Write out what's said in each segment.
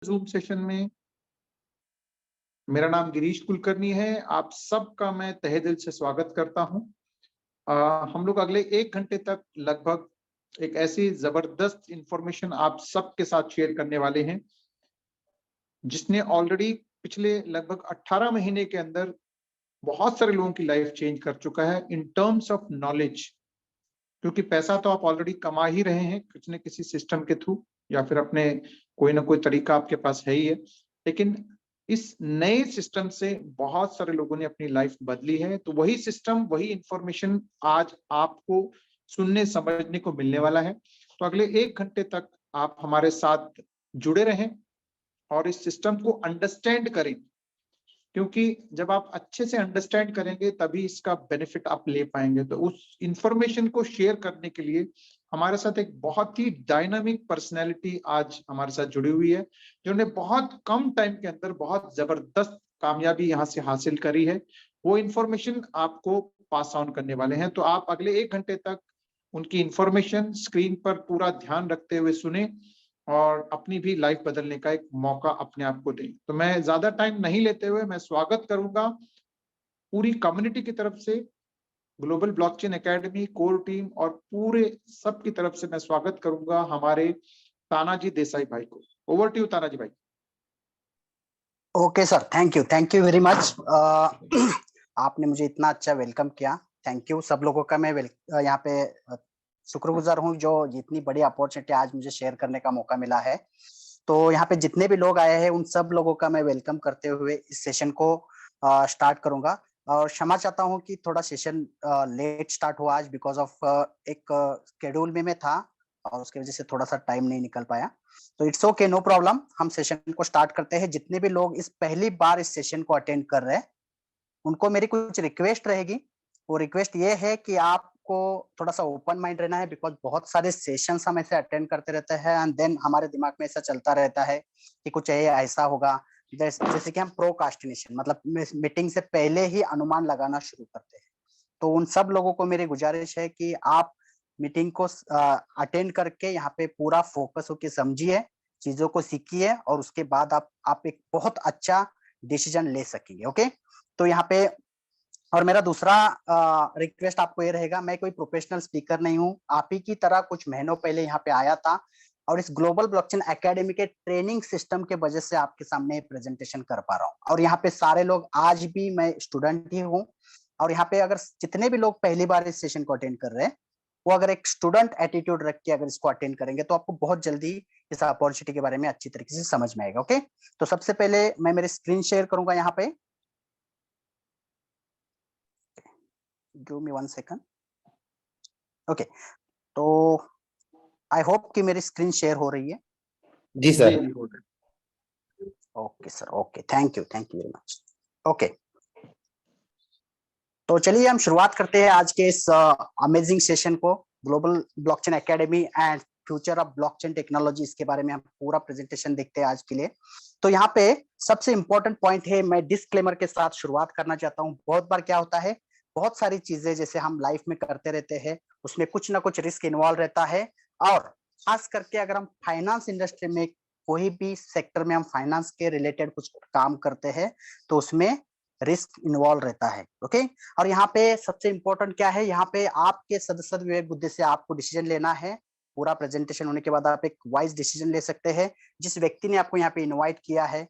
Zoom session में। मेरा नाम गिरीश कुलकर्णी है। आप सबका मैं तहे दिल से स्वागत करता हूं। हम लोग अगले 1 घंटे तक लगभग एक ऐसी जबरदस्त इंफॉर्मेशन आप सबके साथ शेयर करने वाले हैं जिसने ऑलरेडी पिछले लगभग 18 महीने के अंदर बहुत सारे लोगों की लाइफ चेंज कर चुका है इन टर्म्स ऑफ नॉलेज। क्योंकि पैसा तो आप ऑलरेडी कमा ही रहे हैं किसी न किसी सिस्टम के थ्रू या फिर अपने कोई ना कोई तरीका आपके पास है ही है, लेकिन इस नए सिस्टम से बहुत सारे लोगों ने अपनी लाइफ बदली है। तो वही सिस्टम, वही इंफॉर्मेशन आज आपको सुनने समझने को मिलने वाला है। तो अगले 1 घंटे तक आप हमारे साथ जुड़े रहें और इस सिस्टम को अंडरस्टैंड करें, क्योंकि जब आप अच्छे से अंडरस्टैंड करेंगे तभी इसका बेनिफिट आप ले पाएंगे। तो उस इंफॉर्मेशन को शेयर करने के लिए हमारे साथ एक बहुत ही डायनामिक पर्सनैलिटी आज हमारे साथ जुड़ी हुई है, जिन्होंने बहुत कम टाइम के अंदर बहुत जबरदस्त कामयाबी यहाँ से हासिल करी है। वो इंफॉर्मेशन आपको पास ऑन करने वाले हैं। तो आप अगले 1 घंटे तक उनकी इंफॉर्मेशन स्क्रीन पर पूरा ध्यान रखते हुए सुने और अपनी भी लाइफ बदलने का एक मौका अपने आप को दें। तो मैं ज्यादा टाइम नहीं लेते हुए मैं स्वागत करूंगा पूरी कम्युनिटी की तरफ से, global blockchain academy core team और पूरे सब की तरफ से मैं स्वागत करूंगा हमारे तानाजी देसाई भाई को। ओवर टू यू तानाजी भाई। Okay sir, thank you very much. आपने मुझे इतना अच्छा वेलकम किया, थैंक यू। सब लोगों का मैं यहाँ पे शुक्रगुजार हूँ जो इतनी बड़ी अपॉर्चुनिटी आज मुझे शेयर करने का मौका मिला है। तो यहाँ पे जितने भी लोग आए हैं उन सब लोगों का मैं वेलकम करते हुए इस सेशन को स्टार्ट करूंगा। और क्षमा चाहता हूँ कि थोड़ा सेशन लेट स्टार्ट हुआ आज, बिकॉज ऑफ एक शेड्यूल में मैं था और उसकी वजह से थोड़ा सा टाइम नहीं निकल पाया। तो इट्स ओके, नो प्रॉब्लम। हम सेशन को स्टार्ट करते हैं। जितने भी लोग इस पहली बार इस सेशन को अटेंड कर रहे हैं उनको मेरी कुछ रिक्वेस्ट रहेगी। वो रिक्वेस्ट ये है कि आपको थोड़ा सा ओपन माइंड रहना है, बिकॉज बहुत सारे सेशंस हम ऐसे अटेंड करते रहते हैं एंड देन हमारे दिमाग में ऐसा चलता रहता है कि कुछ ऐसा होगा। जैसे कि हम प्रोकास्टिनेशन मतलब मीटिंग से पहले ही अनुमान लगाना शुरू करते हैं। तो उन सब लोगों को मेरी गुजारिश है कि आप मीटिंग को अटेंड करके यहाँ पे पूरा फोकस होके समझिए, चीजों को सीखिए और उसके बाद आप एक बहुत अच्छा डिसीजन ले सकेंगे। ओके, तो यहाँ पे और मेरा दूसरा रिक्वेस्ट आपको ये रहेगा, मैं कोई प्रोफेशनल स्पीकर नहीं हूँ। आप ही की तरह कुछ महीनों पहले यहाँ पे आया था और इस ग्लोबल ब्लॉकचेन एकेडमी के ट्रेनिंग सिस्टम के वजह से आपके सामने प्रेजेंटेशन कर पा रहा हूँ। और यहाँ पे सारे लोग, आज भी मैं स्टूडेंट ही हूँ और यहाँ पे अगर जितने भी लोग पहली बार इस सेशन को अटेंड कर रहे हैं वो अगर एक स्टूडेंट एटीट्यूड रख के अगर इसको अटेंड करेंगे तो आपको बहुत जल्दी इस अपॉर्चुनिटी के बारे में अच्छी तरीके से समझ में आएगा। ओके, तो सबसे पहले मैं मेरी स्क्रीन शेयर करूंगा यहाँ पे। Give me 1 second. ओके, तो आई होप कि मेरी स्क्रीन शेयर हो रही है। जी sir. Okay sir, okay, thank you very much. Okay, तो चलिए हम शुरुआत करते हैं आज के इस अमेजिंग सेशन को, global blockchain academy and future of blockchain technology. इसके बारे में हम पूरा प्रेजेंटेशन देखते हैं आज के लिए। तो यहाँ पे सबसे इंपॉर्टेंट पॉइंट है, मैं डिस्क्लेमर के साथ शुरुआत करना चाहता हूँ। बहुत बार क्या होता है, बहुत सारी चीजें जैसे हम लाइफ में करते रहते हैं उसमें कुछ ना कुछ रिस्क इन्वॉल्व रहता है। और खास करके अगर हम फाइनेंस इंडस्ट्री में, कोई भी सेक्टर में हम फाइनेंस के रिलेटेड कुछ काम करते हैं तो उसमें रिस्क इन्वॉल्व रहता है। ओके, और यहाँ पे सबसे इंपॉर्टेंट क्या है, यहाँ पे आपके सदस्य विवेक बुद्धि से आपको डिसीजन लेना है। पूरा प्रेजेंटेशन होने के बाद आप एक वाइज डिसीजन ले सकते हैं। जिस व्यक्ति ने आपको यहाँ पे इनवाइट किया है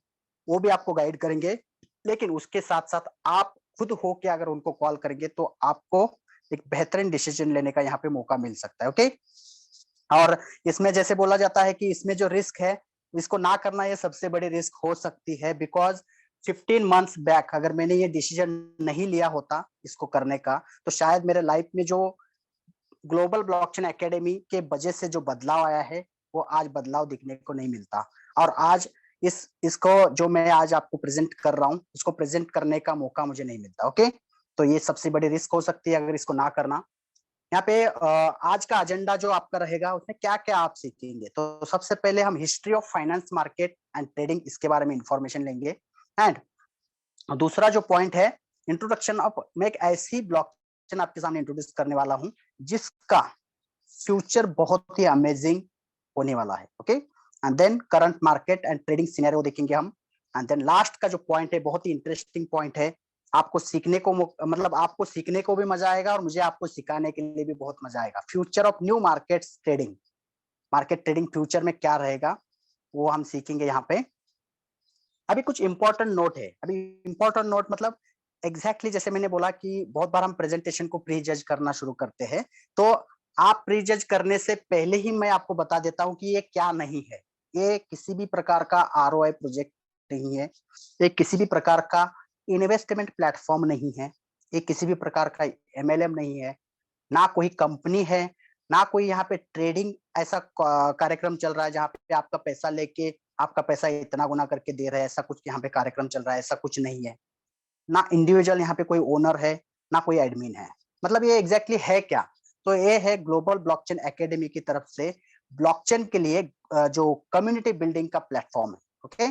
वो भी आपको गाइड करेंगे, लेकिन उसके साथ साथ आप खुद हो के अगर उनको कॉल करेंगे तो आपको एक बेहतरीन डिसीजन लेने का यहाँ पे मौका मिल सकता है। ओके, और इसमें जैसे बोला जाता है कि इसमें जो रिस्क है इसको ना करना ये सबसे बड़ी रिस्क हो सकती है। बिकॉज 15 मंथ्स बैक अगर मैंने ये डिसीजन नहीं लिया होता इसको करने का तो शायद मेरे लाइफ में जो ग्लोबल ब्लॉकचेन एकेडमी के वजह से जो बदलाव आया है वो आज बदलाव दिखने को नहीं मिलता। और आज इसको जो मैं आज आपको प्रेजेंट कर रहा हूँ इसको प्रेजेंट करने का मौका मुझे नहीं मिलता। ओके, तो ये सबसे बड़ी रिस्क हो सकती है अगर इसको ना करना। यहाँ पे आज का एजेंडा जो आपका रहेगा उसमें क्या क्या आप सीखेंगे। तो सबसे पहले हम history of finance market and trading इसके बारे में इंफॉर्मेशन लेंगे। एंड दूसरा जो पॉइंट है, इंट्रोडक्शन ऑफ, मैं एक ऐसी ब्लॉकचेन आपके सामने इंट्रोड्यूस करने वाला हूं जिसका फ्यूचर बहुत ही अमेजिंग होने वाला है। Okay, and then current market and trading scenario देखेंगे हम, एंड देन लास्ट का जो पॉइंट है बहुत ही इंटरेस्टिंग पॉइंट है, आपको सीखने को मतलब आपको सीखने को भी मजा आएगा और मुझे आपको सिखाने के लिए भी बहुत मजा आएगा। Future of new markets trading, market trading future में क्या रहेगा वो हम सीखेंगे यहाँ पे। अभी कुछ इंपॉर्टेंट नोट है, अभी इंपॉर्टेंट नोट मतलब एग्जैक्टली जैसे मैंने बोला कि बहुत बार हम प्रेजेंटेशन को प्री जज करना शुरू करते हैं, तो आप प्री जज करने से पहले ही मैं आपको बता देता हूँ कि ये क्या नहीं है। ये किसी भी प्रकार का ROI प्रोजेक्ट नहीं है, ये किसी भी प्रकार का इन्वेस्टमेंट प्लेटफॉर्म नहीं है, ये किसी भी प्रकार का MLM नहीं है, ना कोई कंपनी है, ना कोई यहाँ पे ट्रेडिंग ऐसा कार्यक्रम चल रहा है जहाँ पे आपका पैसा लेके आपका पैसा इतना गुना करके दे रहे हैं, ऐसा कुछ यहाँ पे कार्यक्रम चल रहा है, ऐसा कुछ नहीं है। ना इंडिविजुअल यहाँ पे कोई ओनर है, ना कोई एडमिन है। मतलब ये एग्जैक्टली है क्या, तो ये है ग्लोबल ब्लॉकचेन एकेडमी की तरफ से ब्लॉकचेन के लिए जो कम्युनिटी बिल्डिंग का प्लेटफॉर्म है। ओके,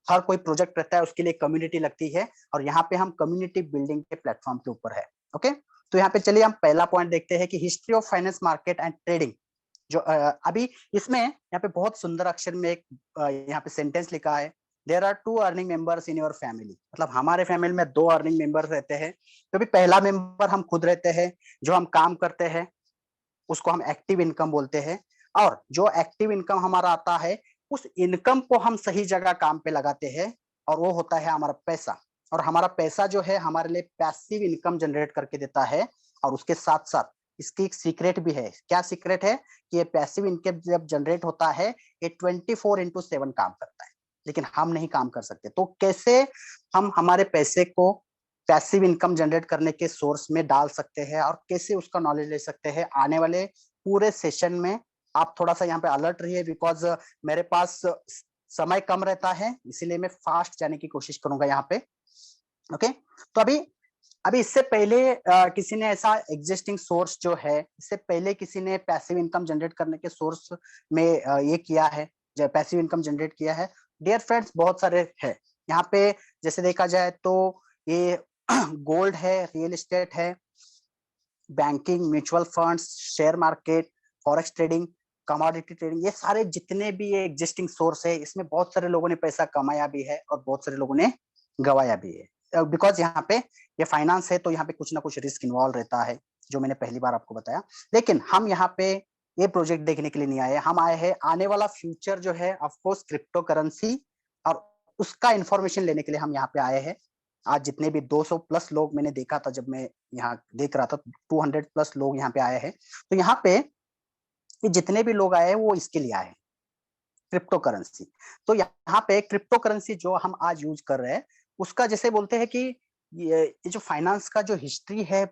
हर कोई प्रोजेक्ट रहता है उसके लिए कम्युनिटी लगती है, और यहाँ पे हम कम्युनिटी बिल्डिंग के प्लेटफॉर्म के ऊपर है। ओके, तो यहाँ पे चलिए हम पहला पॉइंट देखते हैं कि history of finance market and trading. जो अभी इसमें यहाँ पे बहुत सुंदर अक्षर में एक यहाँ पे सेंटेंस लिखा है, there are 2 earning members in your family. मतलब हमारे फैमिली में 2 अर्निंग मेंबर्स रहते हैं। तो भी पहला मेंबर हम खुद रहते हैं, जो हम काम करते हैं उसको हम एक्टिव इनकम बोलते हैं, और जो एक्टिव इनकम हमारा आता है उस इनकम को हम सही जगह काम पे लगाते हैं, और वो होता है हमारा पैसा। और हमारा पैसा जो है हमारे लिए पैसिव इनकम जनरेट करके देता है। और उसके साथ साथ इसकी एक सीक्रेट भी है। क्या सीक्रेट है कि ये पैसिव इनकम जब जनरेट होता है ये 24/7 काम करता है, लेकिन हम नहीं काम कर सकते। तो कैसे हम हमारे पैसे को पैसिव इनकम जनरेट करने के सोर्स में डाल सकते हैं और कैसे उसका नॉलेज ले सकते हैं, आने वाले पूरे सेशन में आप थोड़ा सा यहाँ पे अलर्ट रहिए, बिकॉज मेरे पास समय कम रहता है, इसीलिए मैं फास्ट जाने की कोशिश करूंगा यहाँ पे। ओके, तो अभी अभी इससे पहले किसी ने ऐसा एग्जिस्टिंग सोर्स जो है, इससे पहले किसी ने पैसिव इनकम जनरेट करने के सोर्स में ये किया है, जो पैसिव इनकम जनरेट किया है? डियर फ्रेंड्स, बहुत सारे है यहाँ पे। जैसे देखा जाए तो ये गोल्ड है, रियल एस्टेट है, banking, mutual funds, share market, forex trading, commodity trading, ये सारे जितने भी ये एग्जिस्टिंग सोर्स है, इसमें बहुत सारे लोगों ने पैसा कमाया भी है और बहुत सारे लोगों ने गवाया भी है। बिकॉज यहाँ पे ये फाइनेंस है तो यहाँ पे कुछ ना कुछ रिस्क इन्वॉल्व रहता है, जो मैंने पहली बार आपको बताया। लेकिन हम यहाँ पे ये प्रोजेक्ट देखने के लिए नहीं आए, हम आए हैं आने वाला फ्यूचर जो है ऑफकोर्स क्रिप्टो करेंसी, और उसका इंफॉर्मेशन लेने के लिए हम यहाँ पे आए हैं। आज जितने भी 200 प्लस लोग मैंने देखा था, जब मैं यहाँ देख रहा था 200 प्लस लोग यहाँ पे आए हैं। तो यहाँ पे ये जितने भी लोग आए हैं वो इसके लिए आए हैं, क्रिप्टो करेंसी। तो यहाँ पे क्रिप्टो करेंसी जो हम आज यूज कर रहे हैं, उसका जैसे बोलते हैं कि ये जो फाइनेंस का जो हिस्ट्री है,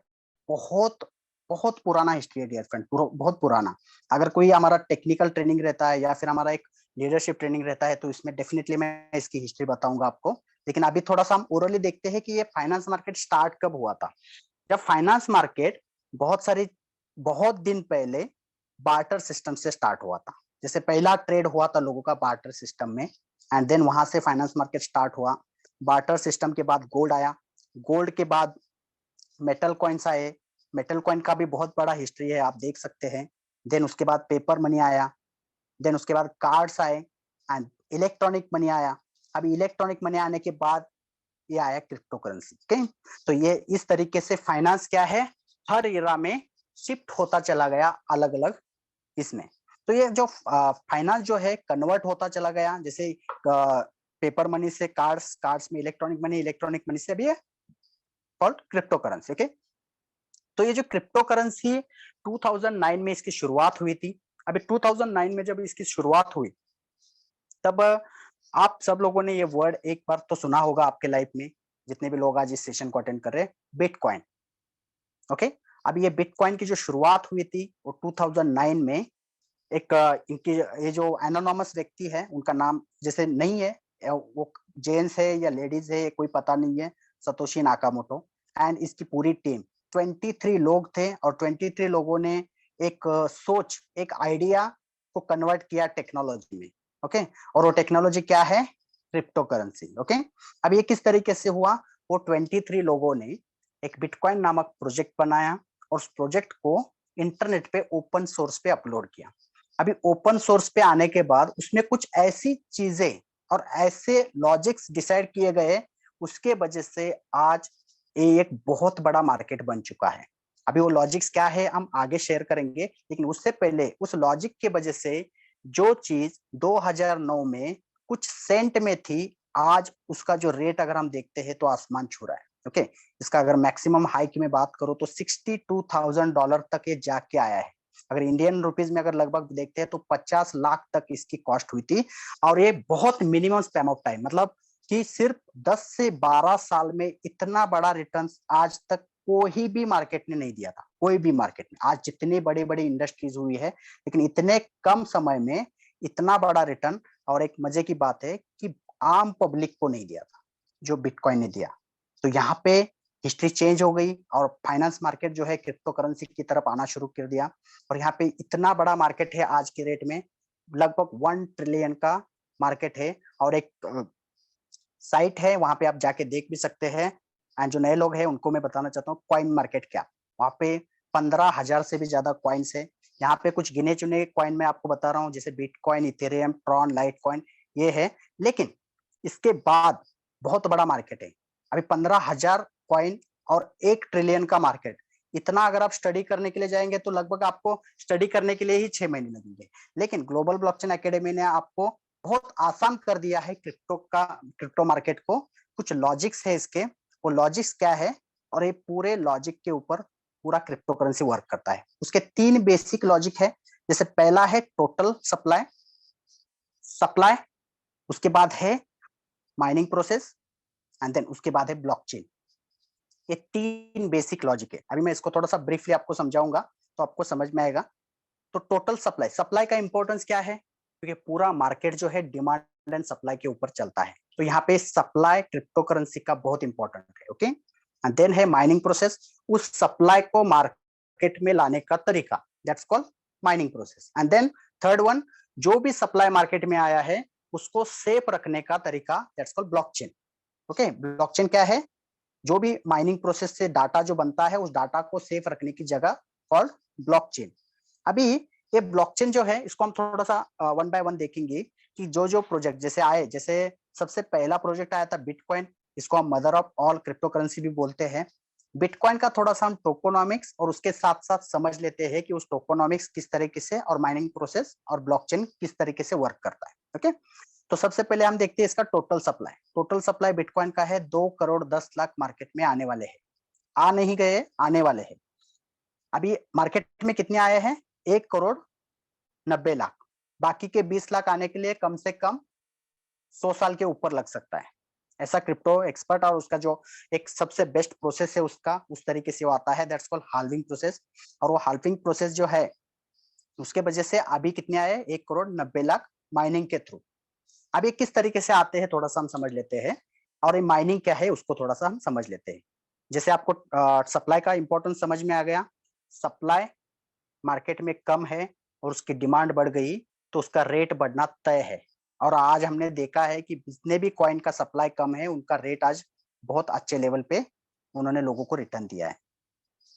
बहुत बहुत पुराना हिस्ट्री है डियर फ्रेंड, बहुत पुराना। अगर कोई हमारा टेक्निकल ट्रेनिंग रहता है या फिर हमारा एक लीडरशिप ट्रेनिंग रहता है तो इसमें डेफिनेटली मैं इसकी हिस्ट्री बताऊंगा आपको। लेकिन अभी थोड़ा सा हम ओरली देखते हैं कि ये फाइनेंस मार्केट स्टार्ट कब हुआ था। जब फाइनेंस मार्केट बहुत दिन पहले बार्टर सिस्टम से स्टार्ट हुआ था। जैसे पहला ट्रेड हुआ था लोगों का बार्टर सिस्टम में, एंड देन वहां से फाइनेंस मार्केट स्टार्ट हुआ। बार्टर सिस्टम के बाद गोल्ड आया, गोल्ड के बाद मेटल कॉइन्स आए, मेटल कॉइन का भी बहुत बड़ा हिस्ट्री है, आप देख सकते हैं। देन उसके बाद पेपर मनी आया, देन उसके बाद कार्ड्स आए, एंड इलेक्ट्रॉनिक मनी आया। अभी इलेक्ट्रॉनिक मनी आने के बाद ये आया क्रिप्टो करेंसी। ओके, तो ये इस तरीके से फाइनेंस क्या है, हर एरा में शिफ्ट होता चला गया अलग अलग इसमें। तो ये जो फाइनेंस जो है कन्वर्ट होता चला गया, जैसे पेपर मनी से कार्ड्स, कार्ड्स में इलेक्ट्रॉनिक मनी, इलेक्ट्रॉनिक मनी से अभी कॉल्ड क्रिप्टो करेंसी। ओके, तो ये जो क्रिप्टो करेंसी 2009 में इसकी शुरुआत हुई थी। अभी 2009 में जब इसकी शुरुआत हुई तब आप सब लोगों ने ये वर्ड एक बार तो सुना होगा आपके लाइफ में, जितने भी लोग आज इस सेशन को अटेंड कर रहे हैं, बिटकॉइन। ओके, अब ये बिटकॉइन की जो शुरुआत हुई थी वो 2009 में एक इनकी ये जो एनोनिमस व्यक्ति है, उनका नाम जैसे नहीं है, वो जेंट्स है या लेडीज है कोई पता नहीं है, सतोशी नाकामोटो, एंड इसकी पूरी टीम 23 लोग थे, और 23 लोगों ने एक सोच, एक आइडिया को कन्वर्ट किया टेक्नोलॉजी में। ओके, और वो टेक्नोलॉजी क्या है, क्रिप्टो करेंसी। ओके, अब ये किस तरीके से हुआ, वो 23 लोगों ने एक बिटकॉइन नामक प्रोजेक्ट बनाया और उस प्रोजेक्ट को इंटरनेट पे ओपन सोर्स पे अपलोड किया। अभी ओपन सोर्स पे आने के बाद उसमें कुछ ऐसी चीजें और ऐसे लॉजिक्स डिसाइड किए गए, उसके वजह से आज ये एक बहुत बड़ा मार्केट बन चुका है। अभी वो लॉजिक्स क्या है हम आगे शेयर करेंगे, लेकिन उससे पहले उस लॉजिक की वजह से जो चीज 2009 में कुछ सेंट में थी, आज उसका जो रेट अगर हम देखते हैं तो आसमान छू रहा है। ओके, इसका अगर मैक्सिमम हाई की मैं बात करूं तो $62,000 तक ये जाके आया है। अगर इंडियन रुपीज में अगर लगभग देखते हैं तो 50 लाख तक इसकी कॉस्ट हुई थी। और ये बहुत मिनिमम स्पैम ऑफ टाइम, मतलब कि सिर्फ 10 से 12 साल में इतना बड़ा रिटर्न आज तक कोई भी मार्केट ने नहीं दिया था। कोई भी मार्केट ने, आज जितनी बड़ी बड़ी इंडस्ट्रीज हुई है, लेकिन इतने कम समय में इतना बड़ा रिटर्न। और एक मजे की बात है कि आम पब्लिक को नहीं दिया था जो बिटकॉइन ने दिया। तो यहाँ पे हिस्ट्री चेंज हो गई और फाइनेंस मार्केट जो है क्रिप्टो करेंसी की तरफ आना शुरू कर दिया। और यहाँ पे इतना बड़ा मार्केट है आज के रेट में, लगभग 1 ट्रिलियन का मार्केट है। और एक साइट है, वहां पे आप जाके देख भी सकते हैं। एंड जो नए लोग हैं उनको मैं बताना चाहता हूँ कॉइन मार्केट क्या, वहाँ पे 15,000 से भी ज्यादा कॉइन्स है। यहाँ पे कुछ गिने चुने कॉइन मैं आपको बता रहा हूँ, जैसे bitcoin, Ethereum, Tron, light coin, ये है। लेकिन इसके बाद बहुत बड़ा मार्केट है। अभी 15,000 कॉइन और 1 ट्रिलियन का मार्केट, इतना अगर आप स्टडी करने के लिए जाएंगे तो लगभग आपको स्टडी करने के लिए ही 6 महीने लगेंगे। लेकिन ग्लोबल ब्लॉकचेन एकेडमी ने आपको बहुत आसान कर दिया है क्रिप्टो मार्केट को। कुछ लॉजिक्स है इसके, वो लॉजिक्स क्या है, और ये पूरे लॉजिक के ऊपर पूरा क्रिप्टो करेंसी वर्क करता है। उसके 3 बेसिक लॉजिक है। जैसे पहला है टोटल सप्लाई सप्लाई, उसके बाद है माइनिंग प्रोसेस, एंड देन उसके बाद है ब्लॉकचेन। ये 3 बेसिक लॉजिक है। अभी मैं इसको थोड़ा सा ब्रीफली आपको समझाऊंगा तो आपको समझ में आएगा। तो टोटल सप्लाई, सप्लाई का इंपॉर्टेंस क्या है, क्योंकि पूरा मार्केट जो है डिमांड एंड सप्लाई के ऊपर चलता है। तो यहाँ पे सप्लाई क्रिप्टो करेंसी का बहुत इंपॉर्टेंट है। ओके, एंड देन है माइनिंग प्रोसेस, उस सप्लाई को मार्केट में लाने का तरीका, that's called mining process. And then third one, जो भी सप्लाई मार्केट में आया है उसको सेफ रखने का तरीका, that's called blockchain. Okay, blockchain क्या है, जो भी माइनिंग प्रोसेस से डाटा जो बनता है उस डाटा को सेफ रखने की जगह कॉल्ड ब्लॉकचेन। अभी ये ब्लॉकचेन जो है इसको हम थोड़ा सा वन बाय वन देखेंगे कि जो जो प्रोजेक्ट जैसे आए, जैसे सबसे पहला प्रोजेक्ट आया था बिटकॉइन, इसको हम mother of all crypto currency भी बोलते हैं। बिटकॉइन का थोड़ा सा हम टोकोनॉमिक्स और उसके साथ साथ समझ लेते हैं कि उस टोकोनॉमिक्स किस तरीके से और माइनिंग प्रोसेस और ब्लॉकचेन किस तरीके से वर्क करता है। ओके, तो सबसे पहले हम देखते हैं इसका total supply. Total supply bitcoin का है 2 करोड़ 10 लाख मार्केट में आने वाले हैं। आ नहीं गए, आने वाले हैं। अभी मार्केट में कितने आए हैं, 1 करोड़ 90 लाख। बाकी के 20 लाख आने के लिए कम से कम 100 साल के ऊपर लग सकता है, ऐसा क्रिप्टो एक्सपर्ट और उसका जो एक सबसे बेस्ट प्रोसेस है उसका उस तरीके से वो आता है, दैट्स कॉल्ड हाल्विंग प्रोसेस। और वो हाल्विंग प्रोसेस जो है उसके वजह से अभी कितने आए, 1 करोड़ 90 लाख माइनिंग के थ्रू। अब ये किस तरीके से आते हैं थोड़ा सा हम समझ लेते हैं, और ये माइनिंग क्या है उसको थोड़ा सा हम समझ लेते हैं। जैसे आपको सप्लाई का इंपॉर्टेंस समझ में आ गया, सप्लाई मार्केट में कम है और उसकी डिमांड बढ़ गई तो उसका रेट बढ़ना तय है। और आज हमने देखा है कि जितने भी कॉइन का सप्लाई कम है उनका रेट आज बहुत अच्छे लेवल पे उन्होंने लोगों को रिटर्न दिया है।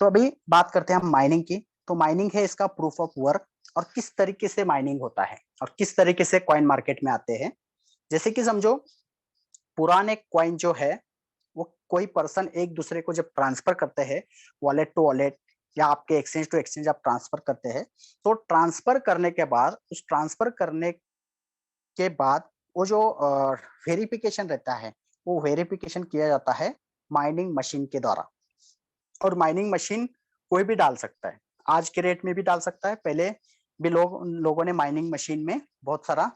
तो अभी बात करते हैं हम माइनिंग की। तो माइनिंग है इसका प्रूफ ऑफ वर्क, और किस तरीके से माइनिंग होता है और किस तरीके से कॉइन मार्केट में आते हैं। जैसे कि समझो पुराने कॉइन जो है वो कोई पर्सन एक दूसरे को जब ट्रांसफर करते हैं, वॉलेट टू वॉलेट या आपके एक्सचेंज टू एक्सचेंज आप ट्रांसफर करते हैं, तो ट्रांसफर करने के बाद उस ट्रांसफर करने के बाद वो जो वेरिफिकेशन रहता है वो वेरिफिकेशन किया जाता है माइनिंग मशीन के द्वारा। और माइनिंग मशीन कोई भी डाल सकता है, आज के रेट में भी डाल सकता है, पहले भी लोगों ने माइनिंग मशीन में बहुत सारा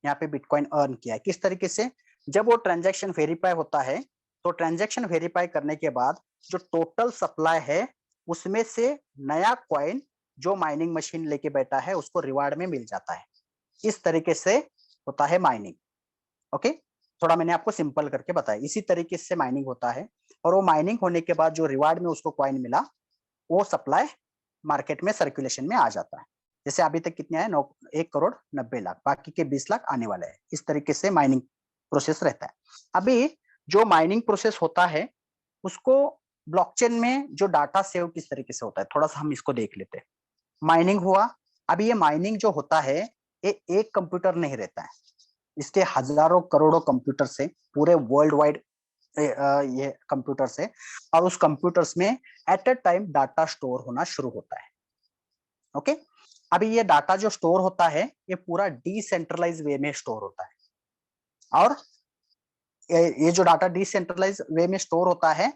यहाँ पे बिटकॉइन अर्न किया है। किस तरीके से, जब वो ट्रांजैक्शन वेरीफाई होता है तो ट्रांजैक्शन वेरीफाई करने के बाद जो टोटल सप्लाई है उसमें से नया कॉइन जो माइनिंग मशीन लेके बैठा है उसको रिवार्ड में मिल जाता है। इस तरीके से होता है माइनिंग। ओके, थोड़ा मैंने आपको सिंपल करके बताया, इसी तरीके से माइनिंग होता है। और वो माइनिंग होने के बाद जो रिवार्ड में उसको कॉइन मिला वो सप्लाई मार्केट में सर्कुलेशन में आ जाता है। जैसे अभी तक कितने आए, 1 करोड़ 90 लाख, बाकी के 20 लाख आने वाले हैं। इस तरीके से माइनिंग प्रोसेस रहता है। अभी जो माइनिंग प्रोसेस होता है उसको ब्लॉकचेन में जो डाटा सेव किस तरीके से होता है थोड़ा सा हम इसको देख लेते हैं। माइनिंग हुआ, अब ये माइनिंग जो होता है ये एक कंप्यूटर नहीं रहता है, इसके हजारों करोड़ों कंप्यूटर से, पूरे वर्ल्ड वाइड ये कंप्यूटर से, और उस कंप्यूटर्स में at a time data store होना शुरू होता है। ओके, अभी ये डाटा जो स्टोर होता है ये पूरा डिसेंट्रलाइज वे में स्टोर होता है, और ये जो डाटा डिसेंट्रलाइज वे में स्टोर होता है,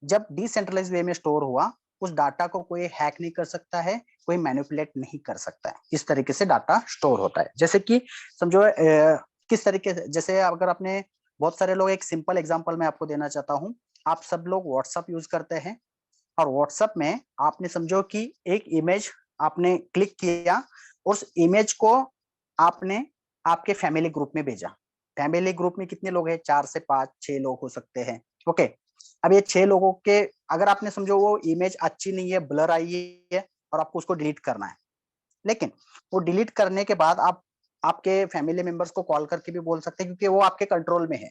जब डिसेंट्रलाइज वे में स्टोर हुआ, उस डाटा को कोई हैक नहीं कर सकता है, कोई मैनिपुलेट नहीं कर सकता है। इस तरीके से डाटा स्टोर होता है। जैसे कि समझो किस तरीके से, जैसे अगर आपने, बहुत सारे लोग, एक सिंपल एग्जांपल मैं आपको देना चाहता हूँ। आप सब लोग व्हाट्सएप यूज करते हैं, और व्हाट्सएप में आपने समझो कि एक इमेज आपने क्लिक किया, उस इमेज को आपने आपके फैमिली ग्रुप में भेजा। फैमिली ग्रुप में कितने लोग हैं? 4 से 5 6 लोग हो सकते हैं। ओके, अब ये 6 लोगों के, अगर आपने समझो वो इमेज अच्छी नहीं है, ब्लर आई है, और आपको उसको डिलीट करना है, लेकिन वो डिलीट करने के बाद आप आपके फैमिली मेंबर्स को कॉल करके भी बोल सकते हैं, क्योंकि वो आपके कंट्रोल में है।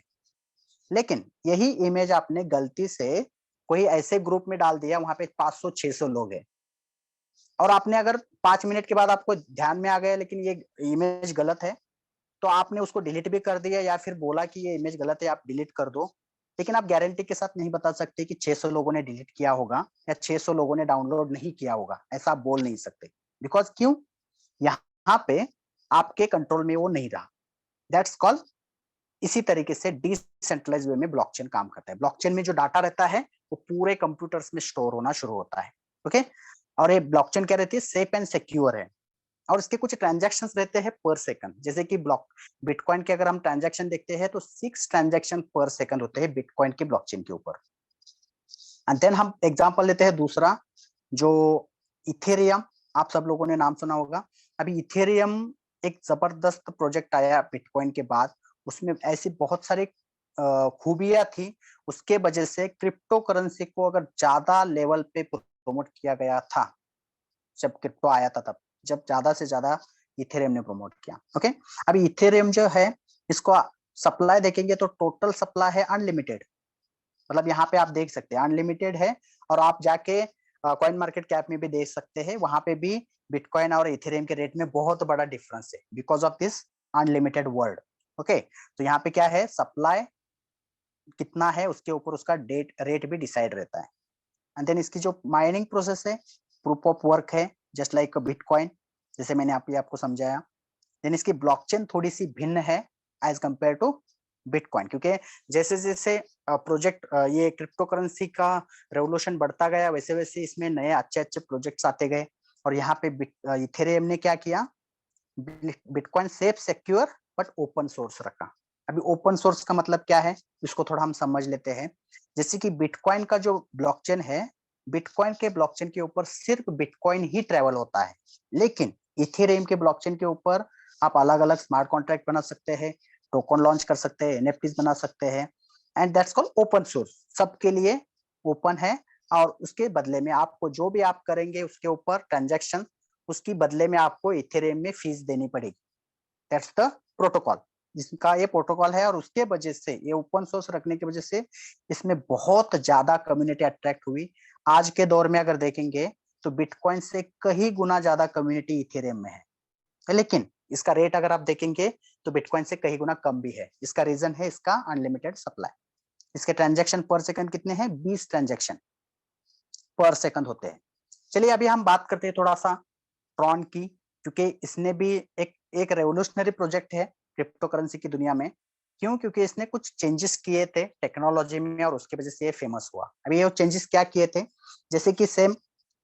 लेकिन यही इमेज आपने गलती से कोई ऐसे ग्रुप में डाल दिया, वहां पे 500 600 लोग हैं, और आपने अगर 5 मिनट के बाद आपको ध्यान में आ गया लेकिन ये इमेज गलत है, तो आपने उसको डिलीट भी कर दिया, या फिर बोला कि ये इमेज गलत है, आप डिलीट कर दो। लेकिन आप गारंटी के साथ नहीं बता सकते कि 600 लोगों ने डिलीट किया होगा या 600 लोगों ने डाउनलोड नहीं किया होगा, ऐसा आप बोल नहीं सकते। बिकॉज क्यों? यहाँ पे आपके कंट्रोल में वो नहीं रहा। दैट्स कॉल्ड, इसी तरीके से डिसेंट्रलाइज वे में ब्लॉकचेन काम करता है। ब्लॉकचेन में जो डाटा रहता है वो पूरे कंप्यूटर्स में स्टोर होना शुरू होता है। ओके, और ये ब्लॉकचेन क्या रहती है? सेफ एंड सिक्योर है, और इसके कुछ ट्रांजैक्शंस रहते हैं पर सेकंड। जैसे कि ब्लॉक बिटकॉइन के अगर हम ट्रांजैक्शन देखते हैं तो 6 ट्रांजैक्शन पर सेकंड होते हैं बिटकॉइन के ब्लॉकचेन के ऊपर। एंड देन हम एग्जांपल लेते हैं दूसरा, जो इथेरियम, आप सब लोगों ने नाम सुना होगा। अभी इथेरियम एक जबरदस्त प्रोजेक्ट आया बिटकॉइन के बाद, उसमें ऐसी बहुत सारी खूबियां थी, उसके वजह से क्रिप्टो करेंसी को अगर ज्यादा लेवल पे प्रमोट किया गया था, जब क्रिप्टो आया था तब, जब ज्यादा से ज्यादा इथेरियम ने प्रमोट किया। ओके, अभी इथेरियम जो है, इसको सप्लाई देखेंगे तो टोटल सप्लाई है अनलिमिटेड, मतलब यहाँ पे आप देख सकते हैं अनलिमिटेड है। और आप जाके कॉइन मार्केट कैप में भी देख सकते हैं, वहां पे भी बिटकॉइन और इथेरियम के रेट में बहुत बड़ा डिफरेंस है, because of this unlimited world. Okay, तो यहाँ पे क्या है, सप्लाई कितना है उसके ऊपर उसका रेट भी डिसाइड रहता है। एंड देन इसकी जो माइनिंग प्रोसेस है, प्रूफ ऑफ वर्क है, जस्ट लाइक बिटकॉइन, जैसे मैंने आपको समझाया। देन इसकी ब्लॉकचेन थोड़ी सी भिन्न है एज कंपेयर टू बिटकॉइन, क्योंकि जैसे जैसे प्रोजेक्ट ये क्रिप्टो करेंसी का रेवोल्यूशन बढ़ता गया, वैसे वैसे इसमें नए अच्छे अच्छे प्रोजेक्ट्स आते गए। और यहाँ पे इथेरियम ने क्या किया, bitcoin safe secure but open source रखा। अभी ओपन सोर्स का मतलब क्या है, इसको थोड़ा हम समझ लेते हैं। जैसे कि बिटकॉइन का जो ब्लॉकचेन है, बिटकॉइन के ब्लॉकचेन के ऊपर सिर्फ बिटकॉइन ही ट्रेवल होता है, लेकिन इथेरियम के ब्लॉकचेन के ऊपर आप अलग अलग स्मार्ट कॉन्ट्रैक्ट बना सकते हैं, टोकन लॉन्च कर सकते हैं, एनएफटीज बना सकते हैं, and that's called open source. सबके लिए ओपन है, और उसके बदले में आपको जो भी आप करेंगे उसके ऊपर ट्रांजैक्शन, उसकी बदले में आपको इथेरियम में फीस देनी पड़ेगी। दैट्स द प्रोटोकॉल, जिसका ये प्रोटोकॉल है। और उसके वजह से, ये ओपन सोर्स रखने की वजह से इसमें बहुत ज्यादा कम्युनिटी अट्रैक्ट हुई। आज के दौर में अगर देखेंगे तो बिटकॉइन से कई गुना ज्यादा कम्युनिटी इथेरियम में है, लेकिन इसका रेट अगर आप देखेंगे तो बिटकॉइन से कई गुना कम भी है। इसका रीजन है इसका अनलिमिटेड सप्लाई। इसके ट्रांजैक्शन पर सेकंड कितने हैं? 20 ट्रांजैक्शन पर सेकंड होते हैं। चलिए अभी हम बात करते हैं थोड़ा सा ट्रॉन की, क्योंकि इसने भी एक रेवोल्यूशनरी प्रोजेक्ट है क्रिप्टो करेंसी की दुनिया में। क्यों? क्योंकि इसने कुछ चेंजेस किए थे टेक्नोलॉजी में, और उसकी वजह से ये फेमस हुआ। अभी ये चेंजेस क्या किए थे? जैसे कि सेम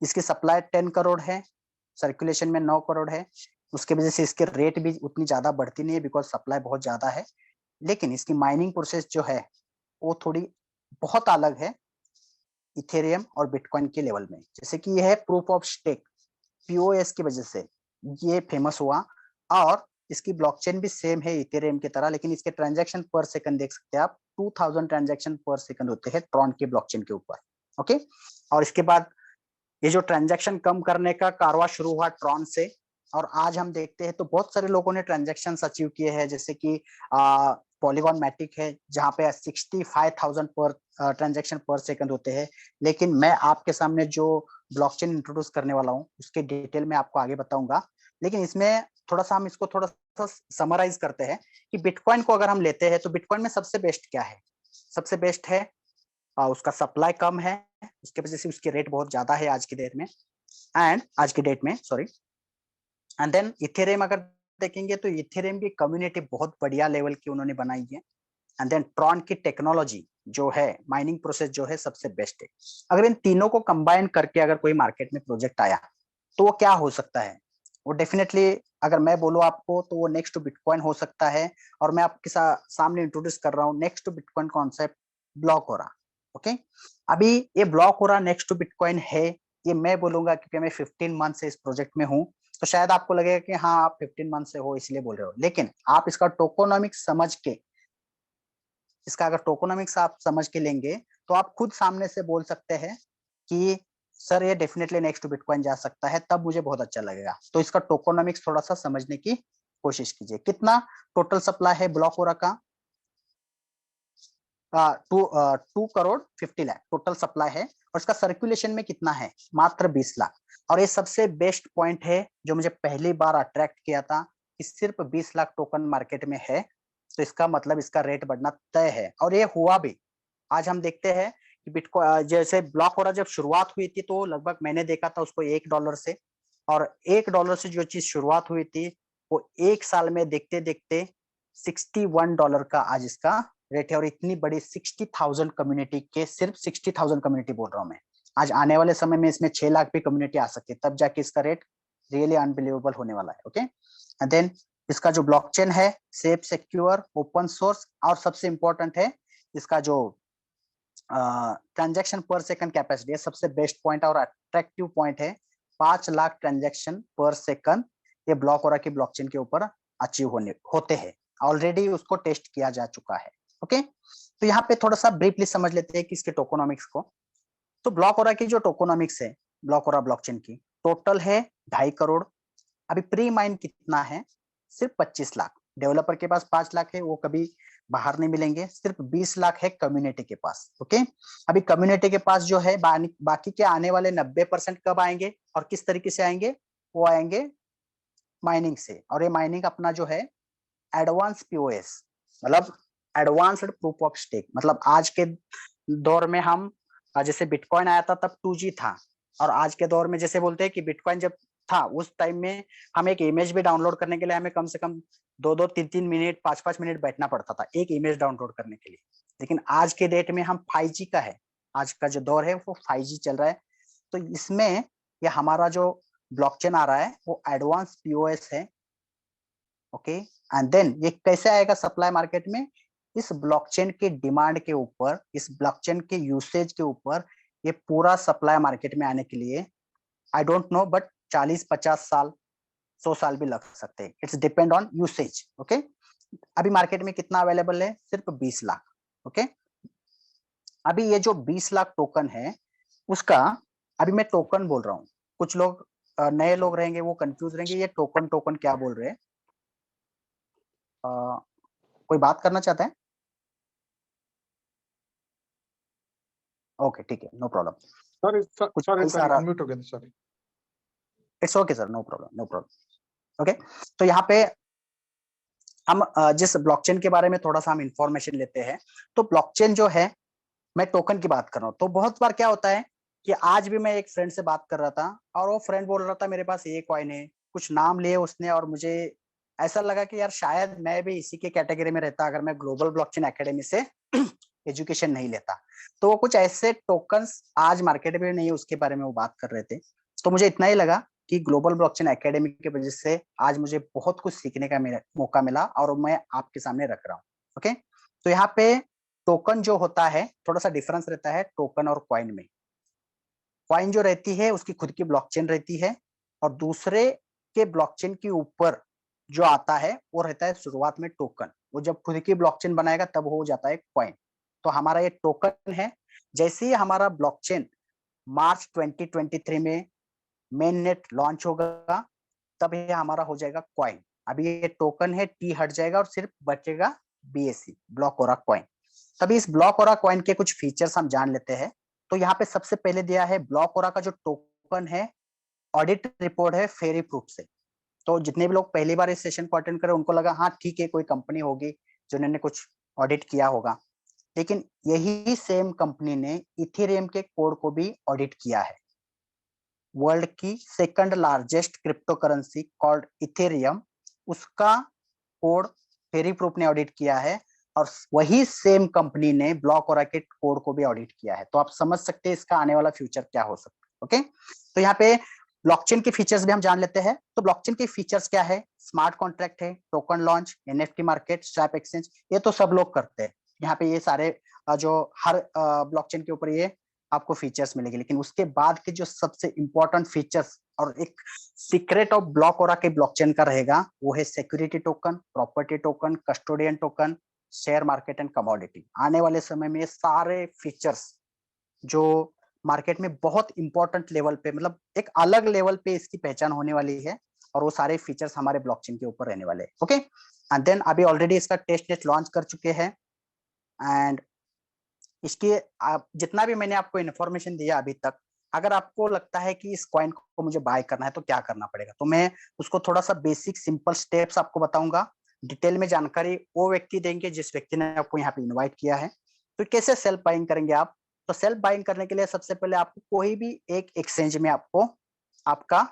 इसकी सप्लाई 10 करोड़ है, सर्कुलेशन में 9 करोड़ है, उसकी वजह से इसके रेट भी उतनी ज्यादा बढ़ती नहीं है, बिकॉज सप्लाई बहुत ज्यादा है। लेकिन इसकी माइनिंग प्रोसेस जो है वो थोड़ी बहुत अलग है इथेरियम और बिटकॉइन के लेवल में। जैसे कि यह है प्रूफ ऑफ स्टेक, पीओएस की वजह से ये फेमस हुआ। और इसकी ब्लॉकचेन भी सेम है इथेरियम की तरह, लेकिन इसके ट्रांजैक्शन पर सेकंड देख सकते हैं आप, 2000 ट्रांजैक्शन पर सेकंड होते हैं ट्रॉन के ब्लॉकचेन के ऊपर। ओके, और इसके बाद ये जो ट्रांजैक्शन कम करने का कारवा शुरू हुआ ट्रॉन से, और आज हम देखते हैं तो बहुत सारे लोगों ने ट्रांजैक्शन अचीव किए हैं। जैसे कि पॉलीगॉन मैटिक है, जहाँ पे 65,000 पर ट्रांजैक्शन पर सेकंड होते हैं। लेकिन मैं आपके सामने जो ब्लॉकचेन इंट्रोड्यूस करने वाला हूँ उसके डिटेल में आपको आगे बताऊंगा। लेकिन इसमें थोड़ा सा हम इसको थोड़ा सा समराइज करते हैं कि बिटकॉइन को अगर हम लेते हैं तो बिटकॉइन में सबसे बेस्ट क्या है? सबसे बेस्ट है उसका सप्लाई कम है, उसके वजह से उसकी रेट बहुत ज्यादा है आज की डेट में, सॉरी। एंड देन इथेरियम अगर देखेंगे तो इथेरियम की कम्युनिटी बहुत बढ़िया लेवल की उन्होंने बनाई है। एंड देन ट्रॉन की टेक्नोलॉजी जो है, माइनिंग प्रोसेस जो है सबसे बेस्ट है। अगर इन तीनों को कंबाइन करके अगर कोई मार्केट में प्रोजेक्ट आया तो वो क्या हो सकता है? वो डेफिनेटली, अगर मैं बोलूं आपको, तो वो नेक्स्ट टू बिटकॉइन हो सकता है। और मैं आपके सामने इंट्रोड्यूस कर रहा हूँ next to bitcoin concept, block हो रहा। ओके, अभी ये ब्लॉक हो रहा नेक्स्ट टू बिटकॉइन है, ये मैं बोलूंगा क्योंकि मैं 15 मंथ से इस प्रोजेक्ट में हूँ। तो शायद आपको लगेगा कि हाँ आप 15 मंथ से हो इसलिए बोल रहे हो, लेकिन आप इसका टोकोनॉमिक्स समझ के, इसका अगर टोकोनॉमिक्स आप समझ के लेंगे तो आप खुद सामने से बोल सकते हैं कि सर ये डेफिनेटली नेक्स्ट टू बिटकॉइन जा सकता है, तब मुझे बहुत अच्छा लगेगा। तो इसका टोकोनॉमिक्स थोड़ा सा समझने की कोशिश कीजिए। कितना टोटल सप्लाई है ब्लॉक का? 2 करोड़ 50 लाख टोटल सप्लाई है। और इसका सर्कुलेशन में कितना है? मात्र 20 लाख। और ये सबसे बेस्ट पॉइंट है जो मुझे पहली बार अट्रैक्ट किया था कि सिर्फ 20 लाख टोकन मार्केट में है, तो इसका मतलब इसका रेट बढ़ना तय है। और ये हुआ भी। आज हम देखते हैं कि बिटकॉइन जैसे ब्लॉक हो रहा, जब शुरुआत हुई थी तो लगभग मैंने देखा था उसको $1 से, और $1 से जो चीज शुरुआत हुई थी वो एक साल में देखते देखते $61 का आज इसका रेट है। और इतनी बड़ी 60,000 कम्युनिटी के, सिर्फ 60,000 कम्युनिटी बोल रहा हूँ मैं, आज आने वाले समय में इसमें 6 लाख भी कम्युनिटी आ सकती है, तब जाके इसका रेट रियली अनबिलीवेबल होने वाला है। ओके, एंड देन इसका जो ब्लॉकचेन है सेफ, सिक्योर, ओपन सोर्स, और सबसे इंपॉर्टेंट है इसका जो ट्रांजैक्शन पर सेकंड कैपेसिटी है, सबसे बेस्ट पॉइंट और अट्रैक्टिव पॉइंट है। 5 लाख ट्रांजैक्शन पर सेकंड ये ब्लॉक और की ब्लॉकचेन के ऊपर अचीव होते हैं। ऑलरेडी उसको टेस्ट किया जा चुका है। ओके, तो यहाँ पे थोड़ा सा ब्रीफली समझ लेते हैं कि इसके टोकोनॉमिक्स को। तो ब्लॉक और की जो टोकोनॉमिक्स है ब्लॉक और ब्लॉकचेन की, टोटल है 2.5 करोड़। अभी प्री माइन कितना है? सिर्फ 25 लाख। डेवलपर के पास 5 लाख है, वो कभी बाहर नहीं मिलेंगे। सिर्फ 20 लाख है कम्युनिटी के पास। ओके, अभी कम्युनिटी के पास जो है बाकी के आने वाले 90% कब आएंगे और किस तरीके से आएंगे? वो आएंगे माइनिंग से। और ये माइनिंग अपना जो है एडवांस पीओएस, मतलब एडवांस्ड प्रूफ ऑफ स्टेक, मतलब आज के दौर में हम, जैसे बिटकॉइन आया था तब 2G था, और आज के दौर में जैसे बोलते हैं कि बिटकॉइन जब था उस टाइम में हम एक इमेज भी डाउनलोड करने के लिए हमें कम से कम 2-3 मिनट 5-5 मिनट बैठना पड़ता था एक इमेज डाउनलोड करने के लिए। लेकिन आज के डेट में हम 5G का है, आज का जो दौर है वो 5G चल रहा है। तो इसमें ये हमारा जो ब्लॉकचेन आ रहा है वो एडवांस पीओएस है। ओके, एंड देन ये कैसे आएगा सप्लाई मार्केट में? इस ब्लॉकचेन के डिमांड के ऊपर, इस ब्लॉकचेन के यूसेज के ऊपर ये पूरा सप्लाई मार्केट में आने के लिए आई डोंट नो बट 40-50 साल 100 साल भी लग सकते हैं। It's depend on usage. Okay, अभी मार्केट में कितना अवेलेबल है? सिर्फ 20 लाख। ओके, अभी ये जो 20 लाख टोकन है उसका, अभी मैं टोकन बोल रहा हूँ, कुछ लोग नए लोग रहेंगे वो कंफ्यूज रहेंगे ये टोकन टोकन क्या बोल रहे हैं। कोई बात करना चाहता है? ओके ठीक है, नो प्रॉब्लम। सॉरी कुछ सॉरी वॉइस आ सॉरी, रहा? अनम्यूट हो गया था, sorry. It's okay sir, no problem no problem. Okay, तो यहाँ पे हम जिस ब्लॉकचेन के बारे में थोड़ा सा हम इंफॉर्मेशन लेते हैं। तो ब्लॉकचेन जो है, मैं टोकन की बात कर रहा हूँ, तो बहुत बार क्या होता है कि आज भी मैं एक फ्रेंड से बात कर रहा था और वो फ्रेंड बोल रहा था मेरे पास ये कॉइन है, कुछ नाम लिए उसने, और मुझे ऐसा लगा कि यार शायद मैं भी इसी के कैटेगरी में रहता अगर मैं ग्लोबल ब्लॉकचेन एकेडमी से एजुकेशन नहीं लेता। तो वो कुछ ऐसे टोकन्स आज मार्केट में नहीं है उसके बारे में वो बात कर रहे थे। तो मुझे इतना ही लगा कि ग्लोबल ब्लॉकचेन एकेडमी की वजह से आज मुझे बहुत कुछ सीखने का मौका मिला और मैं आपके सामने रख रहा हूँ। ओके, तो यहाँ पे टोकन जो होता है थोड़ा सा डिफरेंस रहता है टोकन और कॉइन में। कॉइन जो रहती है उसकी खुद की ब्लॉकचेन रहती है, और दूसरे के ब्लॉकचेन के ऊपर जो आता है वो रहता है शुरुआत में टोकन। वो जब खुद की ब्लॉकचेन बनाएगा तब हो जाता है कॉइन। तो हमारा ये टोकन है। जैसे ही हमारा ब्लॉकचेन मार्च 2023 में मेन नेट लॉन्च होगा तब ये हमारा हो जाएगा कॉइन। अभी ये टोकन है, टी हट जाएगा और सिर्फ बचेगा बीएससी, ब्लॉक ओरा कॉइन। तभी इस ब्लॉक ओरा कॉइन के कुछ फीचर्स हम जान लेते हैं। तो यहाँ पे सबसे पहले दिया है ब्लॉक ओरा का जो टोकन है, ऑडिट रिपोर्ट है फेरी प्रूफ से। तो जितने भी लोग पहली बार इस सेशन को अटेंड करे उनको लगा हाँ ठीक है कोई कंपनी होगी जिन्होंने कुछ ऑडिट किया होगा, लेकिन यही सेम कंपनी ने इथेरियम के कोड को भी ऑडिट किया है। वर्ल्ड की second largest crypto currency called Ethereum, उसका कोड फेरी प्रूफ ने ऑडिट किया है और वही सेम कंपनी ने ब्लॉक ओरेकल कोड को भी ऑडिट किया है। तो आप समझ सकते हैं इसका आने वाला फ्यूचर क्या हो सकता है। ओके, तो यहाँ पे ब्लॉकचेन के फीचर्स भी हम जान लेते हैं। तो ब्लॉकचेन के फीचर्स क्या है? स्मार्ट कॉन्ट्रैक्ट है, token launch, NFT market, swap exchange, ये तो सब लोग करते हैं। यहाँ पे ये सारे जो हर ब्लॉकचेन के ऊपर ये आपको फीचर्स मिलेंगे, लेकिन उसके बाद के जो सबसे इंपॉर्टेंट फीचर्स और एक secret of block Oracle blockchain का रहेगा वो है security token, property token, custodian token, share market and commodity. आने वाले समय में ये सारे फीचर्स जो मार्केट में बहुत इंपॉर्टेंट लेवल पे, मतलब एक अलग लेवल पे इसकी पहचान होने वाली है और वो सारे फीचर्स हमारे ब्लॉकचेन के ऊपर रहने वाले हैं। ओके, एंड देन अभी ऑलरेडी इसका टेस्ट नेट लॉन्च कर चुके हैं एंड इसके जितना भी मैंने आपको इन्फॉर्मेशन दिया अभी तक, अगर आपको लगता है कि इस कॉइन को मुझे बाय करना है तो क्या करना पड़ेगा, तो मैं उसको थोड़ा सा बेसिक सिंपल स्टेप्स आपको बताऊंगा। डिटेल में जानकारी वो व्यक्ति देंगे जिस व्यक्ति ने आपको यहाँ पे इनवाइट किया है। तो कैसे सेल्फ बाइंग करेंगे आप? तो सेल्फ बाइंग करने के लिए सबसे पहले आपको कोई भी एक एक्सचेंज में आपको आपका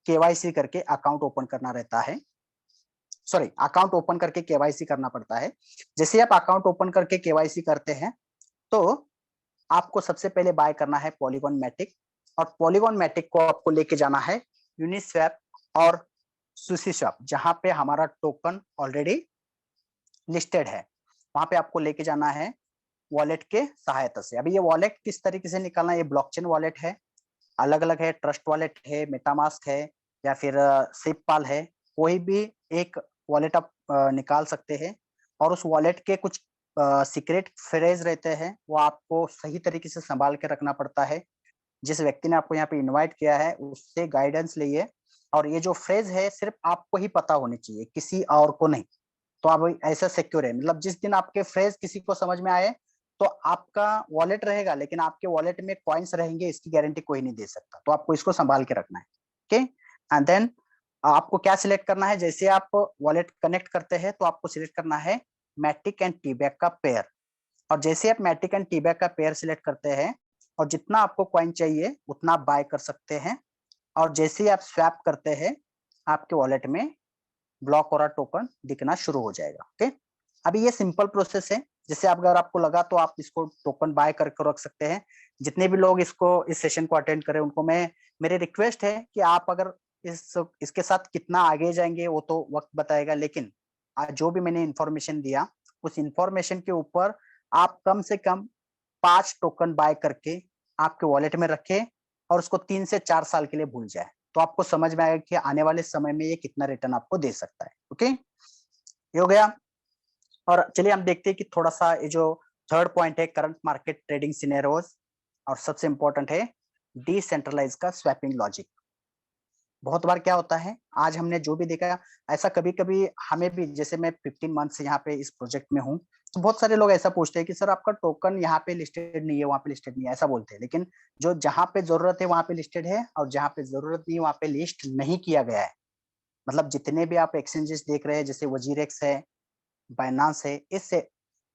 केवाईसी करके अकाउंट ओपन करना रहता है। सॉरी, अकाउंट ओपन करके केवाईसी करना पड़ता है। जैसे आप अकाउंट ओपन करके केवाईसी करते हैं तो आपको सबसे पहले बाय करना है पॉलीगॉन मैटिक, और पॉलीगॉन मैटिक को आपको लेके जाना है यूनिस्वैप और सुसीस्वैप, जहां पे हमारा टोकन ऑलरेडी लिस्टेड है। वहां पे आपको लेके जाना है वॉलेट के सहायता से। अभी ये वॉलेट किस तरीके से निकालना है? ये ब्लॉकचेन वॉलेट है, अलग अलग है, ट्रस्ट वॉलेट है, मेटामास्क है या फिर सिपपाल है, कोई भी एक वॉलेट आप निकाल सकते हैं। और उस वॉलेट के कुछ सीक्रेट फ्रेज रहते हैं, वो आपको सही तरीके से संभाल के रखना पड़ता है। जिस व्यक्ति ने आपको यहाँ पे इनवाइट किया है उससे गाइडेंस लिए, और ये जो फ्रेज है सिर्फ आपको ही पता होनी चाहिए, किसी और को नहीं। तो आप ऐसा सिक्योर है, मतलब जिस दिन आपके फ्रेज किसी को समझ में आए तो आपका वॉलेट रहेगा, लेकिन आपके वॉलेट में कॉइन्स रहेंगे, इसकी गारंटी कोई नहीं दे सकता। तो आपको इसको संभाल के रखना है। ओके, एंड देन आपको क्या सिलेक्ट करना है? जैसे आप वॉलेट कनेक्ट करते हैं तो आपको सिलेक्ट करना है मैटिक एंड टीबैक का पेयर। और जैसे आप मैटिक एंड टीबैक का पेयर सिलेक्ट करते हैं और जितना आपको कॉइन चाहिए उतना आप बाय कर सकते हैं, और जैसे ही आप स्वैप करते हैं आपके वॉलेट में ब्लॉक और टोकन दिखना शुरू हो जाएगा। ओके, अभी ये सिंपल प्रोसेस है। जैसे अगर आपको लगा तो आप इसको टोकन बाय करके रख सकते हैं। जितने भी लोग इस सेशन को अटेंड करें उनको मेरी रिक्वेस्ट है कि आप अगर इसके साथ कितना आगे जाएंगे वो तो वक्त बताएगा, लेकिन आज जो भी मैंने इंफॉर्मेशन दिया उस इंफॉर्मेशन के ऊपर आप कम से कम 5 टोकन बाय करके आपके वॉलेट में रखें और उसको 3 से 4 साल के लिए भूल जाए, तो आपको समझ में आएगा कि आने वाले समय में ये कितना रिटर्न आपको दे सकता है। ओके, ये हो गया। और चलिए हम देखते हैं कि थोड़ा सा ये जो थर्ड पॉइंट है करंट मार्केट ट्रेडिंग सिनेरियोस, और सबसे इंपॉर्टेंट है डिसेंट्रलाइज का स्वैपिंग लॉजिक। बहुत बार क्या होता है, आज हमने जो भी देखा, ऐसा कभी कभी हमें भी, जैसे मैं 15 मंथ से यहाँ पे इस प्रोजेक्ट में हूँ, तो बहुत सारे लोग ऐसा पूछते हैं कि सर आपका टोकन यहाँ पे लिस्टेड नहीं है, वहाँ पे लिस्टेड नहीं है, ऐसा बोलते हैं। लेकिन जो जहाँ पे जरूरत है वहाँ पे लिस्टेड है, और जहाँ पे जरूरत नहीं है वहाँ पे लिस्ट नहीं किया गया है। मतलब जितने भी आप एक्सचेंजेस देख रहे हैं, जैसे वजीरेक्स है, बाइनांस है, इससे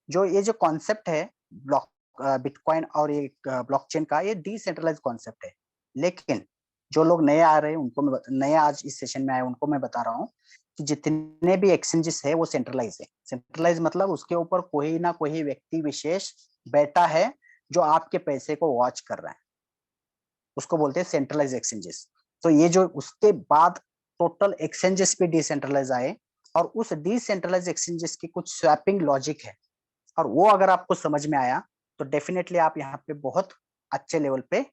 जो ये जो कॉन्सेप्ट है ब्लॉक बिटकॉइन और ये ब्लॉकचेन का, ये डिसेंट्रलाइज कॉन्सेप्ट है। लेकिन जो लोग नए आ रहे हैं उनको नए आज इस सेशन में आए उनको मैं बता रहा हूँ कि जितने भी एक्सचेंजेस है वो सेंट्रलाइज है। सेंट्रलाइज मतलब उसके ऊपर कोई ना कोई व्यक्ति विशेष बैठा है जो आपके पैसे को वॉच कर रहा है, उसको बोलते हैं सेंट्रलाइज एक्सचेंजेस। तो ये जो उसके बाद टोटल एक्सचेंजेस भी डिसेंट्रलाइज आए, और उस डिसेंट्रलाइज एक्सचेंजेस की कुछ स्वैपिंग लॉजिक है, और वो अगर आपको समझ में आया तो डेफिनेटली आप यहाँ पे बहुत अच्छे लेवल पे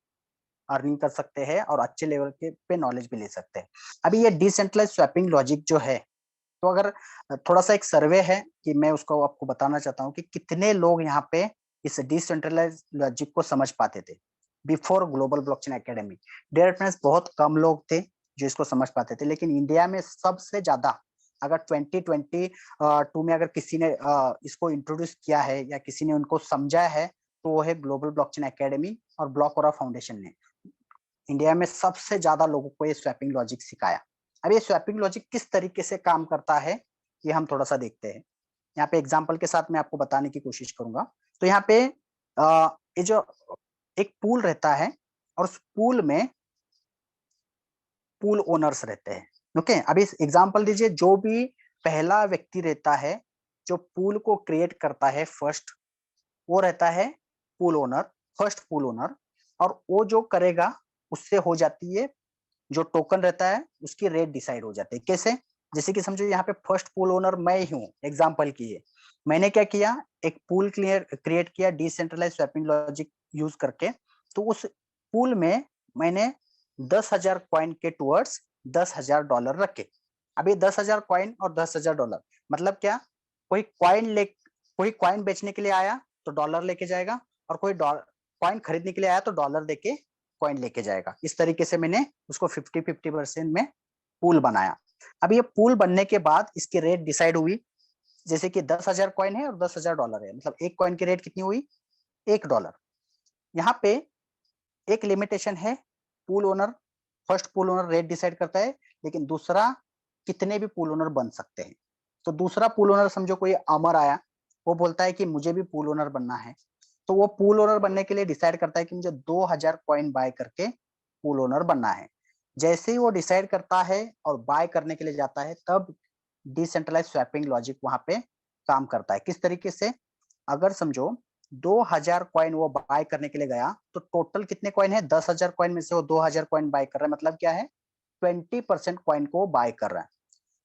अर्निंग कर सकते हैं और अच्छे लेवल के पे नॉलेज भी ले सकते हैं। अभी ये डिसेंट्रलाइज स्वैपिंग लॉजिक जो है, तो अगर थोड़ा सा एक सर्वे है कि मैं उसको आपको बताना चाहता हूँ कि कितने लोग यहाँ पे इस डिसेंट्रलाइज लॉजिक को समझ पाते थे before Global blockchain Academy. Dear friends, बहुत कम लोग थे जो इसको समझ पाते थे, लेकिन इंडिया में सबसे ज्यादा, अगर 2022 में अगर किसी ने इसको इंट्रोड्यूस किया है या किसी ने उनको समझा है तो वो है ग्लोबल ब्लॉकचेन एकेडमी और ब्लॉक ओरा फाउंडेशन ने। इंडिया में सबसे ज्यादा लोगों को ये स्वैपिंग लॉजिक सिखाया। अब ये स्वैपिंग लॉजिक किस तरीके से काम करता है ये हम थोड़ा सा देखते हैं। यहाँ पे एग्जांपल के साथ मैं आपको बताने की कोशिश करूंगा। तो यहाँ पे ये जो एक पूल रहता है और उस पूल में पूल ओनर्स रहते हैं। ओके, अभी एग्जांपल दीजिए, जो भी पहला व्यक्ति रहता है जो पूल को क्रिएट करता है फर्स्ट, वो रहता है pool owner, first pool owner. और वो जो करेगा उससे हो जाती है, जो टोकन रहता है उसकी रेट डिसाइड हो जाती है। कैसे? जैसे कि समझो यहाँ पे फर्स्ट पूल ओनर मैं ही हूँ, एग्जांपल की है। मैंने क्या किया, एक पूल क्रिएट किया डिसेंट्रलाइज स्वैपिंग लॉजिक यूज करके। तो उस पूल में मैंने 10,000 कॉइन के टूवर्ड्स $10,000 रखे। अभी 10,000 कॉइन और $10,000 मतलब क्या, कोई कॉइन बेचने के लिए आया तो डॉलर लेके जाएगा, और कोई कॉइन खरीदने के लिए आया तो डॉलर देके कॉइन लेके जाएगा। इस तरीके से मैंने उसको 50-50% में पूल बनाया। अब ये पूल बनने के बाद इसकी रेट डिसाइड हुई, जैसे कि 10,000 कॉइन है और $10,000 है, मतलब एक कॉइन की रेट कितनी हुई, $1। यहाँ पे एक लिमिटेशन है, pool owner, first pool owner rate decide करता है, लेकिन दूसरा कितने भी पूल ओनर बन सकते हैं। तो दूसरा पूल ओनर, समझो कोई अमर आया, वो बोलता है कि मुझे भी पूल ओनर बनना है। तो वो पूल ओनर बनने के लिए डिसाइड करता है कि मुझे 2,000 कॉइन बाय करके पूल ओनर बनना है। जैसे ही वो डिसाइड करता है और बाय करने के लिए जाता है, तब डिसेंट्रलाइज स्वैपिंग लॉजिक वहां पे काम करता है। किस तरीके से, अगर समझो 2,000 कॉइन वो बाय करने के लिए गया, तो टोटल कितने कॉइन है, 10,000 कॉइन में से वो 2,000 कॉइन बाय कर रहा है, मतलब क्या है, 20% कॉइन को बाय कर रहा है।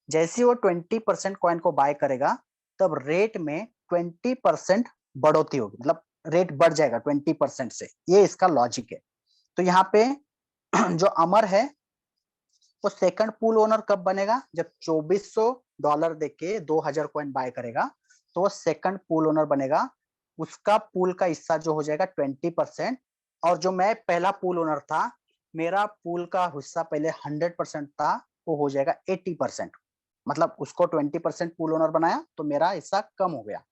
जैसे वो 20% कॉइन को बाय करेगा, तब रेट में 20% बढ़ोतरी होगी, मतलब रेट बढ़ जाएगा 20% से। ये इसका लॉजिक है। तो यहाँ पे जो अमर है वो सेकंड पूल ओनर कब बनेगा, जब $2,400 देके 2,000 कॉइन बाय करेगा, तो वो सेकंड पूल ओनर बनेगा। उसका पूल का हिस्सा जो हो जाएगा 20%, और जो मैं पहला पूल ओनर था, मेरा पूल का हिस्सा पहले 100% था, वो हो जाएगा 80%। मतलब उसको 20% पूल ओनर बनाया तो मेरा हिस्सा कम हो गया,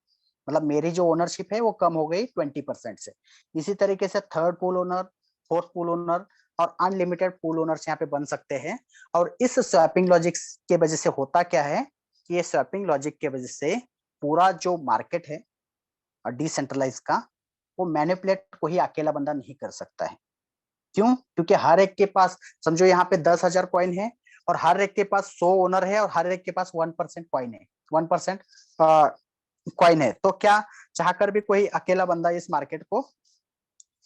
मतलब मेरी जो ओनरशिप है वो कम हो गई 20% से। इसी तरीके से third pool owner, fourth pool owner और अनलिमिटेड पूल ओनर्स यहाँ पे बन सकते हैं। और इस स्वैपिंग लॉजिक के वजह से होता क्या है कि ये स्वैपिंग लॉजिक के वजह से पूरा जो मार्केट है डिसेंट्रलाइज का, वो मैनिपुलेट कोई अकेला बंदा नहीं कर सकता है। क्यों? क्योंकि हर एक के पास, समझो यहाँ पे 10,000 कॉइन है और हर एक के पास 100 ओनर है और हर एक के पास 1% कॉइन है, 1% कॉइन है। तो क्या चाहकर भी कोई अकेला बंदा इस मार्केट को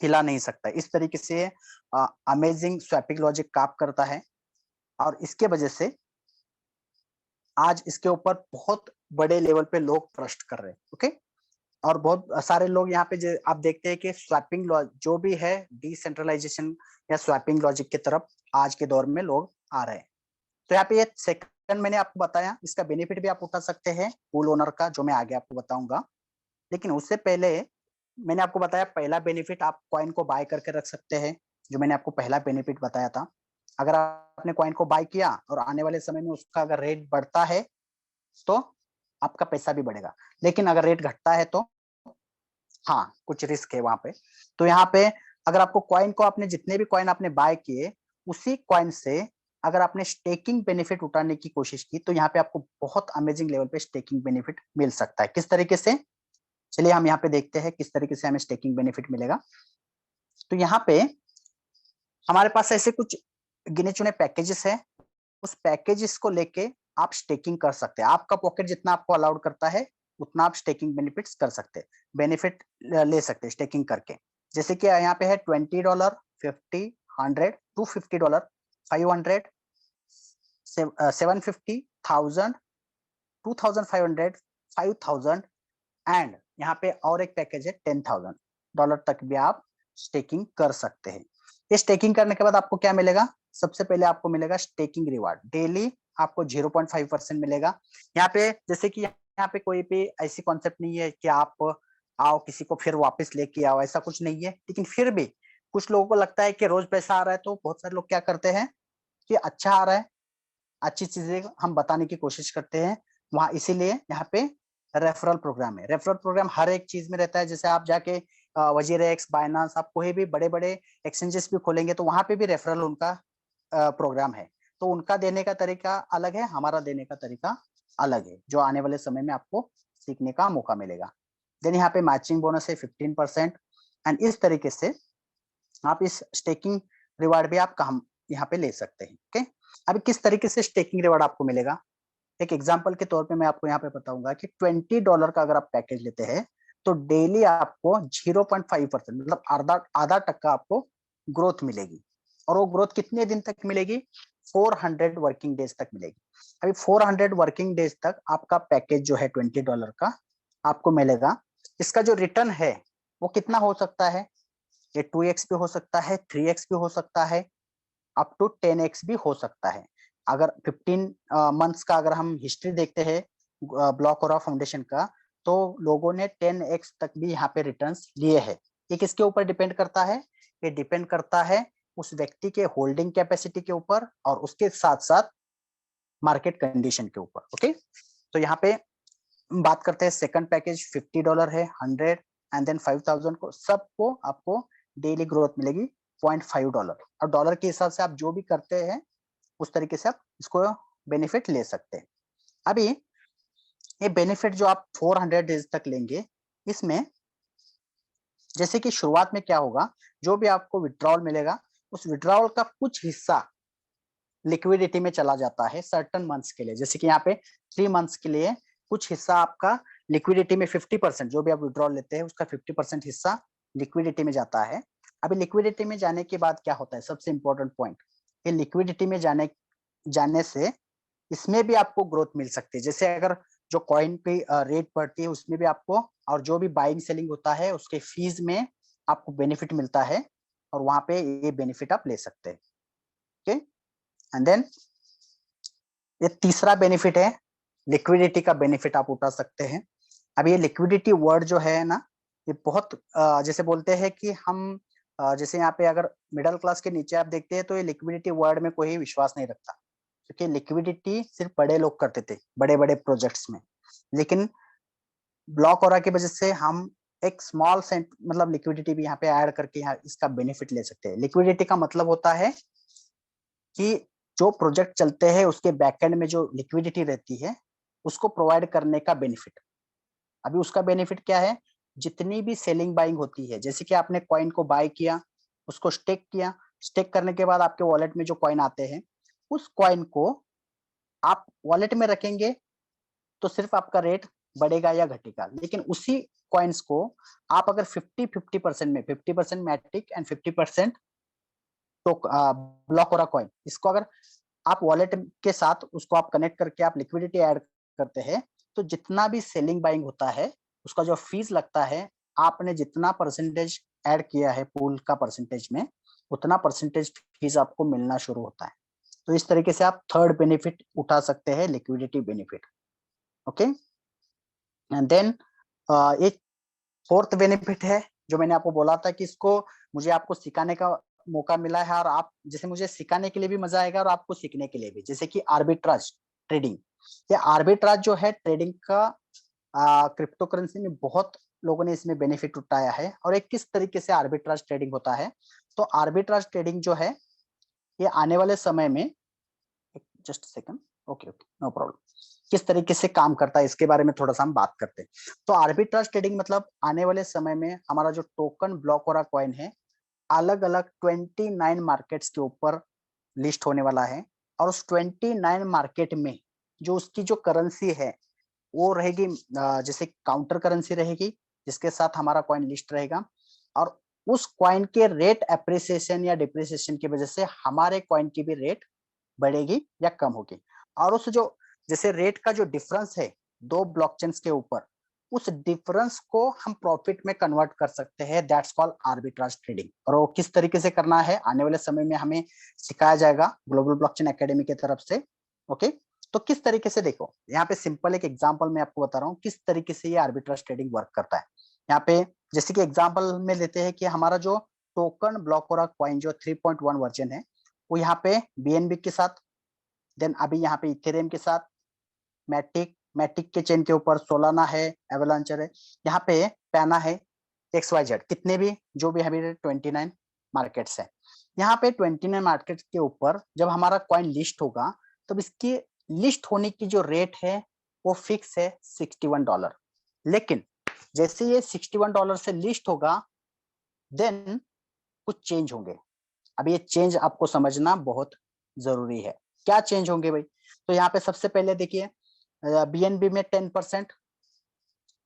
हिला नहीं सकता। इस तरीके से अमेजिंग स्वैपिंग लॉजिक काम करता है, और इसके वजह से आज इसके ऊपर बहुत बड़े लेवल पे लोग ट्रस्ट कर रहे हैं। ओके, और बहुत सारे लोग यहाँ पे आप देखते हैं कि स्वैपिंग जो भी है डिसेंट्रलाइजेशन या स्वैपिंग लॉजिक की तरफ आज के दौर में लोग आ रहे हैं। तो यहाँ पे ये सेकंड मैंने आपको बताया, इसका बेनिफिट भी आप उठा सकते हैं पूल ओनर का, जो मैं आगे आपको बताऊंगा। लेकिन उससे पहले मैंने आपको बताया पहला बेनिफिट, आप कॉइन को बाय करके रख सकते हैं, जो मैंने आपको पहला बेनिफिट बताया था। अगर आपने कॉइन को बाय किया और आने वाले समय में उसका अगर रेट बढ़ता है तो आपका पैसा भी बढ़ेगा, लेकिन अगर रेट घटता है तो हाँ, कुछ रिस्क है वहां पे। तो यहाँ पे अगर आपको कॉइन को, आपने जितने भी कॉइन आपने बाय किए, उसी कॉइन से अगर आपने स्टेकिंग बेनिफिट उठाने की कोशिश की, तो यहाँ पे आपको बहुत अमेजिंग लेवल पे स्टेकिंग बेनिफिट मिल सकता है। किस तरीके से, चलिए हम यहाँ पे देखते हैं किस तरीके से हमें स्टेकिंग बेनिफिट मिलेगा। तो यहाँ पे हमारे पास ऐसे कुछ गिने चुने पैकेजेस है, उस पैकेजेस को लेके आप स्टेकिंग कर सकते हैं। आपका पॉकेट जितना आपको अलाउड करता है उतना आप स्टेकिंग बेनिफिट्स कर सकते हैं, बेनिफिट ले सकते हैं स्टेकिंग करके। जैसे कि यहाँ पे है $20, 50, 100, $250, 500, 750, 1000, 2500, 5000, एंड यहाँ पे और एक पैकेज है $10,000 तक भी आप स्टेकिंग कर सकते हैं। ये स्टेकिंग करने के बाद आपको क्या मिलेगा, सबसे पहले आपको मिलेगा स्टेकिंग रिवार्ड। डेली आपको 0.5% मिलेगा। यहाँ पे जैसे कि यहाँ पे कोई भी ऐसी कॉन्सेप्ट नहीं है कि आप आओ किसी को फिर वापस लेके आओ, ऐसा कुछ नहीं है। लेकिन फिर भी कुछ लोगों को लगता है कि रोज पैसा आ रहा है, तो बहुत सारे लोग क्या करते हैं कि अच्छा आ रहा है, अच्छी चीजें हम बताने की कोशिश करते हैं वहां। इसीलिए यहाँ पे रेफरल प्रोग्राम है। रेफरल प्रोग्राम हर एक चीज में रहता है। जैसे आप जाके वजीर एक्स, बाइनांस, आप कोई भी बड़े बड़े एक्सचेंजेस भी खोलेंगे तो वहां पे भी रेफरल उनका प्रोग्राम है। तो उनका देने का तरीका अलग है, हमारा देने का तरीका अलग है, जो आने वाले समय में आपको सीखने का मौका मिलेगा। देन यहाँ पे मैचिंग बोनस है 15%, एंड इस तरीके से आप इस स्टेकिंग रिवार्ड भी आप काम यहाँ पे ले सकते हैं। ओके, अभी किस तरीके से स्टेकिंग रिवार्ड आपको मिलेगा, एक एग्जांपल के तौर पे मैं आपको यहाँ पे बताऊंगा कि $20 का अगर आप पैकेज लेते हैं तो डेली आपको 0.5% मतलब आधा आधा टक्का आपको ग्रोथ मिलेगी, और वो ग्रोथ कितने दिन तक मिलेगी, 400 वर्किंग डेज तक मिलेगी। अभी 400 वर्किंग डेज तक आपका पैकेज जो है $20 का आपको मिलेगा। इसका जो रिटर्न है वो कितना हो सकता है, ये 2x भी हो सकता है, 3x भी हो सकता है, अप टू 10x भी हो सकता है। अगर 15 मंथ्स का अगर हम हिस्ट्री देखते हैं ब्लॉक ओरा फाउंडेशन का, तो लोगों ने 10x तक भी यहाँ पे रिटर्न्स लिए हैं। ये किसके ऊपर डिपेंड करता है, ये डिपेंड करता है उस व्यक्ति के होल्डिंग कैपेसिटी के ऊपर और उसके साथ साथ मार्केट कंडीशन के ऊपर। ओके, तो यहाँ पे बात करते हैं सेकंड पैकेज $50 है, 100 एंड देन 5000 को सबको आपको डेली ग्रोथ मिलेगी $0.5, और डॉलर के हिसाब से आप जो भी करते हैं उस तरीके से आप इसको बेनिफिट ले सकते हैं। अभी ये बेनिफिट जो आप 400 डेज तक लेंगे, इसमें जैसे कि शुरुआत में क्या होगा, जो भी आपको विड्रॉल मिलेगा उस विड्रॉल का कुछ हिस्सा लिक्विडिटी में चला जाता है सर्टन मंथ्स के लिए। जैसे कि यहाँ पे 3 मंथ्स के लिए कुछ हिस्सा आपका लिक्विडिटी में 50%, जो भी आप विड्रॉल लेते हैं उसका 50% हिस्सा लिक्विडिटी में जाता है। अभी लिक्विडिटी में जाने के बाद क्या होता है, सबसे इंपॉर्टेंट पॉइंट, ये लिक्विडिटी में जाने से इसमें भी आपको ग्रोथ मिल सकती है। जैसे अगर जो कॉइन पे रेट बढ़ती है उसमें भी आपको, और जो भी बाइंग सेलिंग होता है उसके फीस में आपको बेनिफिट मिलता है, और वहां पे ये बेनिफिट आप ले सकते हैं। ओके, एंड देन ये तीसरा बेनिफिट है, लिक्विडिटी का बेनिफिट आप उठा सकते हैं। अब ये लिक्विडिटी वर्ड जो है ना, ये बहुत जैसे बोलते हैं कि हम जैसे यहाँ पे अगर मिडिल क्लास के नीचे आप देखते हैं तो ये लिक्विडिटी वर्ड में कोई विश्वास नहीं रखता, क्योंकि लिक्विडिटी सिर्फ बड़े लोग करते थे बड़े बड़े प्रोजेक्ट्स में। लेकिन ब्लॉक ओरा की वजह से हम एक स्मॉल सेंट मतलब लिक्विडिटी भी यहाँ पे ऐड करके यहाँ इसका बेनिफिट ले सकते हैं। लिक्विडिटी का मतलब होता है कि जो प्रोजेक्ट चलते हैं उसके बैकएंड में जो लिक्विडिटी रहती है उसको प्रोवाइड करने का बेनिफिट। अभी उसका बेनिफिट क्या है, जितनी भी सेलिंग बाइंग होती है, जैसे कि आपने कॉइन को बाय किया, उसको स्टेक किया, स्टेक करने के बाद आपके वॉलेट में जो कॉइन आते हैं उस कॉइन को आप वॉलेट में रखेंगे तो सिर्फ आपका रेट बढ़ेगा या घटेगा। लेकिन उसी कॉइन्स को आप अगर 50-50% में 50% मैट्रिक एंड 50% तो ब्लॉक ओरा कॉइन, इसको अगर आप वॉलेट के साथ उसको आप कनेक्ट करके आप लिक्विडिटी ऐड करते हैं, तो जितना भी सेलिंग बाइंग होता है उसका जो फीस लगता है, आपने जितना परसेंटेज ऐड किया है पूल का परसेंटेज में, उतना परसेंटेज फीस आपको मिलना शुरू होता है। तो इस तरीके से आप थर्ड बेनिफिट उठा सकते हैं, liquidity benefit. Okay, and then एक फोर्थ बेनिफिट है जो मैंने आपको बोला था कि इसको मुझे आपको सिखाने का मौका मिला है, और आप जैसे मुझे सिखाने के लिए भी मजा आएगा और आपको सीखने के लिए भी, जैसे कि आर्बिट्राज ट्रेडिंग। ये आर्बिट्राज जो है ट्रेडिंग का क्रिप्टो करेंसी में बहुत लोगों ने इसमें बेनिफिट उठाया है। और एक किस तरीके से आर्बिट्राज ट्रेडिंग होता है, तो आर्बिट्राज ट्रेडिंग जो है ये आने वाले समय में, just second, okay okay no problem, किस तरीके से काम करता है इसके बारे में थोड़ा सा हम बात करते हैं। तो आर्बिट्राज ट्रेडिंग मतलब आने वाले समय में हमारा जो टोकन ब्लॉक ओरा कॉइन है अलग अलग 29 मार्केट्स के ऊपर लिस्ट होने वाला है, और उस 29 मार्केट में जो उसकी जो करेंसी है वो रहेगी जैसे काउंटर करेंसी रहेगी जिसके साथ हमारा कॉइन लिस्ट रहेगा, और उस कॉइन के रेट एप्रिसिएशन या डिप्रिसिएशन की वजह से हमारे कॉइन की भी रेट बढ़ेगी या कम होगी। और उस जो जैसे रेट का जो डिफरेंस है दो ब्लॉकचेन्स के ऊपर, उस डिफरेंस को हम प्रॉफिट में कन्वर्ट कर सकते हैं, दैट्स कॉल्ड आर्बिट्राज ट्रेडिंग। और वो किस तरीके से करना है आने वाले समय में हमें सिखाया जाएगा ग्लोबल ब्लॉकचेन एकेडमी की तरफ से। ओके, तो किस तरीके से, देखो यहाँ पे सिंपल एक एग्जांपल मैं आपको बता रहा हूँ किस तरीके से ये आर्बिट्राज ट्रेडिंग वर्क करता है। यहाँ पे जैसे कि एग्जांपल में लेते हैं कि हमारा जो टोकन ब्लॉक ओरा कॉइन जो 3.1 वर्जन है वो यहाँ पे बीएनबी के साथ, देन अभी यहाँ पे इथेरियम के साथ, मैटिक के चेन के ऊपर सोलाना है, एवलांचर है, यहाँ पे पैना है, XYZ, कितने भी जो भी हमारे 29 मार्केट्स है। यहाँ पे 29 मार्केट के ऊपर जब हमारा कॉइन लिस्ट होगा तब इसकी लिस्ट होने की जो रेट है वो फिक्स है $61। लेकिन जैसे ये $61 से लिस्ट होगा देन कुछ चेंज होंगे। अब ये चेंज आपको समझना बहुत जरूरी है। क्या चेंज होंगे भाई? तो यहाँ पे सबसे पहले देखिए बीएनबी में 10%,